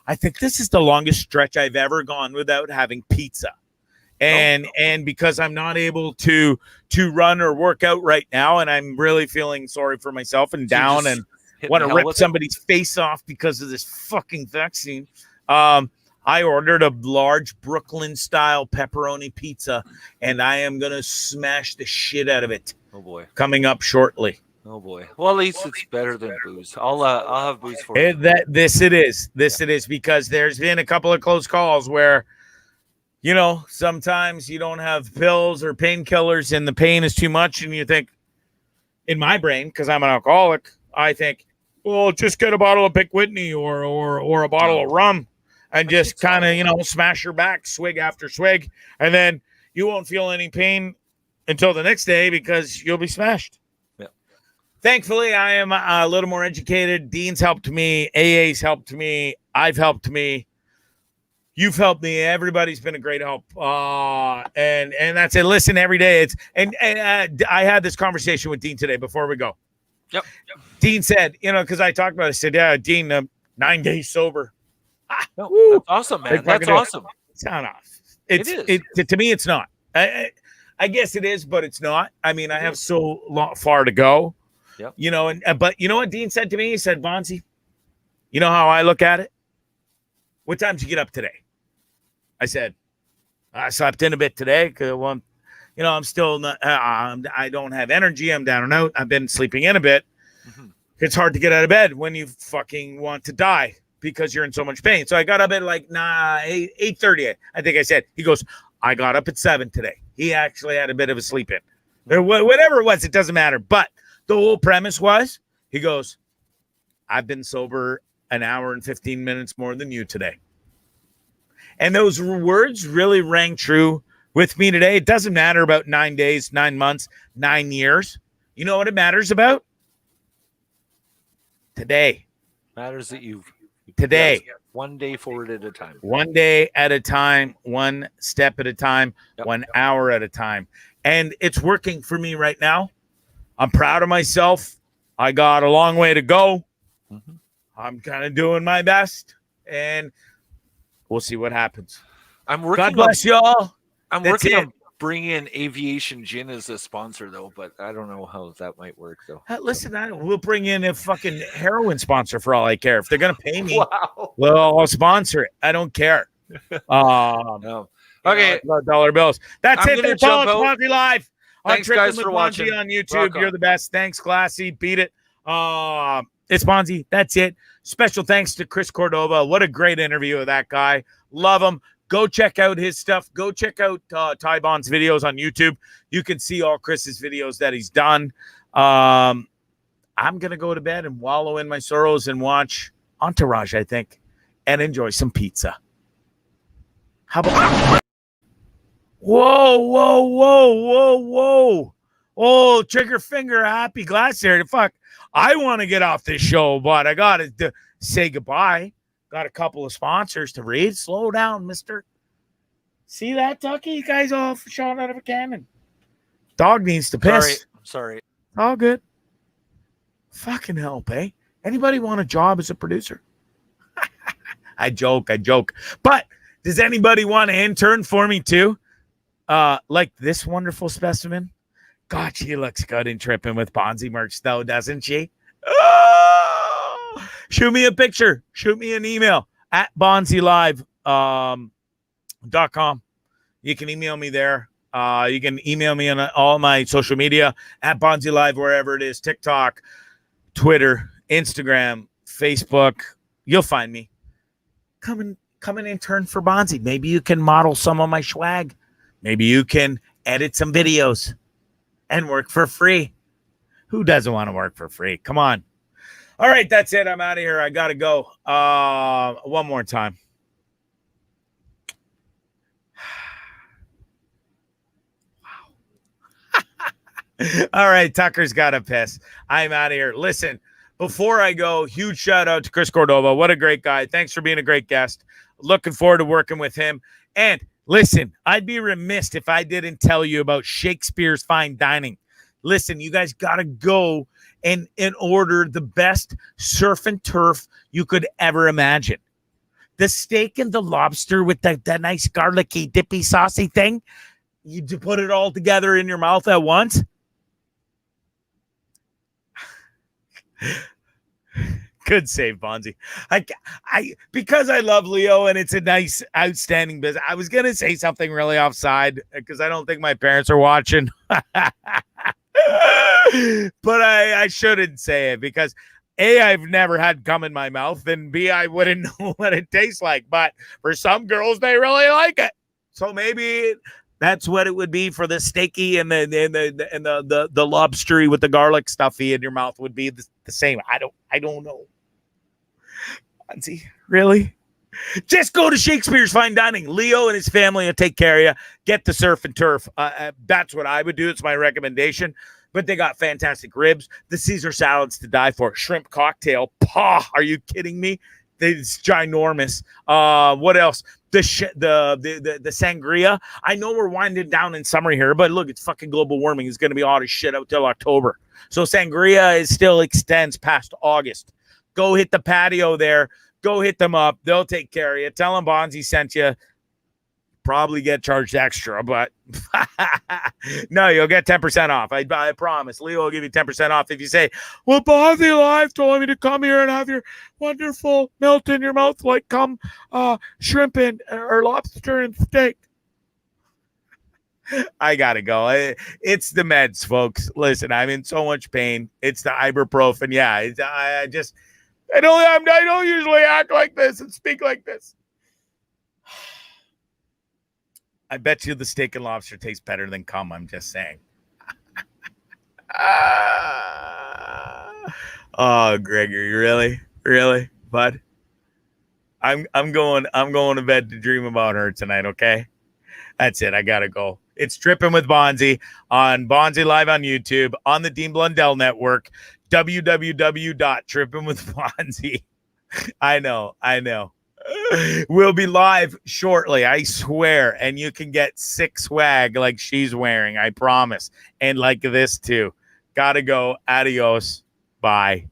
I think this is the longest stretch I've ever gone without having pizza. And because I'm not able to run or work out right now, and I'm really feeling sorry for myself and down and want to rip somebody's face off because of this fucking vaccine. I ordered a large Brooklyn style pepperoni pizza, and I am gonna smash the shit out of it. Oh boy, coming up shortly. Oh boy. Well, at least it's better than booze. I'll have booze for you. This it is because there's been a couple of close calls where. You know, sometimes you don't have pills or painkillers and the pain is too much. And you think, in my brain, because I'm an alcoholic, I think, well, just get a bottle of Pick Whitney or a bottle of rum and just kind of, smash your back, swig after swig. And then you won't feel any pain until the next day because you'll be smashed. Yeah. Thankfully, I am a little more educated. Dean's helped me. AA's helped me. I've helped me. You've helped me. Everybody's been a great help. And that's it. Listen, every day it's and I had this conversation with Dean today before we go. Yep. Dean said, because I talked about it. I said, yeah, Dean, 9 days sober. No, that's awesome, man. That's awesome. It's not off. It is. To me, it's not. I guess it is, but it's not. I mean, I have so far to go. Yep. But you know what Dean said to me? He said, Bondzee, you know how I look at it? What time did you get up today? I said, I slept in a bit today because, I'm still not, I don't have energy. I'm down and out. I've been sleeping in a bit. Mm-hmm. It's hard to get out of bed when you fucking want to die because you're in so much pain. So I got up at 8:30. I think I said. He goes, I got up at 7 today. He actually had a bit of a sleep in. Whatever it was, it doesn't matter. But the whole premise was, he goes, I've been sober an hour and 15 minutes more than you today. And those words really rang true with me today. It doesn't matter about 9 days, 9 months, 9 years. You know what it matters about? Today. Matters that you've today. One day forward at a time. 1 day at a time, 1 step at a time, 1 hour at a time. And it's working for me right now. I'm proud of myself. I got a long way to go. Mm-hmm. I'm kind of doing my best. And we'll see what happens. God bless y'all. I'm working on bringing in Aviation Gin as a sponsor, though, but I don't know how that might work, though. Listen, we'll bring in a fucking heroin sponsor for all I care. If they're going to pay me, well, I'll sponsor it. I don't care. No. Okay. Dollar bills. That's I'm it. That's all. It's Bondzee Live. Thanks, guys, for watching. On YouTube. You're the best. Thanks, Classy. Beat it. It's Bondzee. That's it. Special thanks to Chris Cordova. What a great interview with that guy. Love him. Go check out his stuff. Go check out Ty Bond's videos on YouTube. You can see all Chris's videos that he's done. I'm going to go to bed and wallow in my sorrows and watch Entourage, I think, and enjoy some pizza. How about... Whoa. Oh, trigger finger, happy glass there. Fuck. I want to get off this show, but I got to say goodbye. Got a couple of sponsors to read. Slow down, mister. See that, Tucky? You guys all shot out of a cannon. Dog needs to piss. Sorry. All good. Fucking help, eh? Anybody want a job as a producer? I joke. But does anybody want to intern for me too? Like this wonderful specimen? God, she looks good in tripping with Bondzee merch, though, doesn't she? Oh! Shoot me a picture. Shoot me an email at bondzelive.com. You can email me there. You can email me on all my social media at Bondzee Live, wherever it is, TikTok, Twitter, Instagram, Facebook. You'll find me. Come and intern for Bondzee. Maybe you can model some of my swag. Maybe you can edit some videos and work for free. Who doesn't want to work for free? Come on. All right, that's it. I'm out of here. I got to go. One more time. Wow. All right, Tucker's got to piss. I'm out of here. Listen, before I go, huge shout out to Chris Cordova. What a great guy. Thanks for being a great guest. Looking forward to working with him. And listen, I'd be remiss if I didn't tell you about Shakespeare's Fine Dining. Listen, you guys got to go and order the best surf and turf you could ever imagine. The steak and the lobster with that nice garlicky, dippy, saucy thing. You put it all together in your mouth at once. Good save, Bondzee. I because I love Leo and it's a nice, outstanding business. I was gonna say something really offside because I don't think my parents are watching, but I shouldn't say it because A, I've never had gum in my mouth, and B, I wouldn't know what it tastes like. But for some girls, they really like it. So maybe that's what it would be for the steaky and the lobstery with the garlic stuffy in your mouth would be the same. I don't know. Bondzee, really? Just go to Shakespeare's Fine Dining. Leo and his family will take care of you. Get the surf and turf. That's what I would do. It's my recommendation. but they got fantastic ribs. The Caesar salad's to die for. Shrimp cocktail. Pah, are you kidding me? It's ginormous. What else? The sangria. I know we're winding down in summer here, but look, it's fucking global warming. It's going to be hot as shit out till October. So sangria still extends past August. Go hit the patio there. Go hit them up. They'll take care of you. Tell them Bondzee sent you. Probably get charged extra, but no, you'll get 10% off. I promise. Leo will give you 10% off if you say, well, Bondzee Live told me to come here and have your wonderful melt in your mouth like shrimp and or lobster and steak. I gotta go. It's the meds, folks. Listen, I'm in so much pain. It's the ibuprofen. Yeah, I don't usually act like this and speak like this. I bet you the steak and lobster tastes better than cum. I'm just saying. Oh, Gregory, really, bud? I'm going to bed to dream about her tonight. Okay, that's it. I gotta go. It's Tripping with Bondzee on Bondzee Live on YouTube, on the Dean Blundell Network, www.trippingwithbondzee. I know. We'll be live shortly, I swear, and you can get sick swag like she's wearing, I promise, and like this too. Gotta go. Adios. Bye.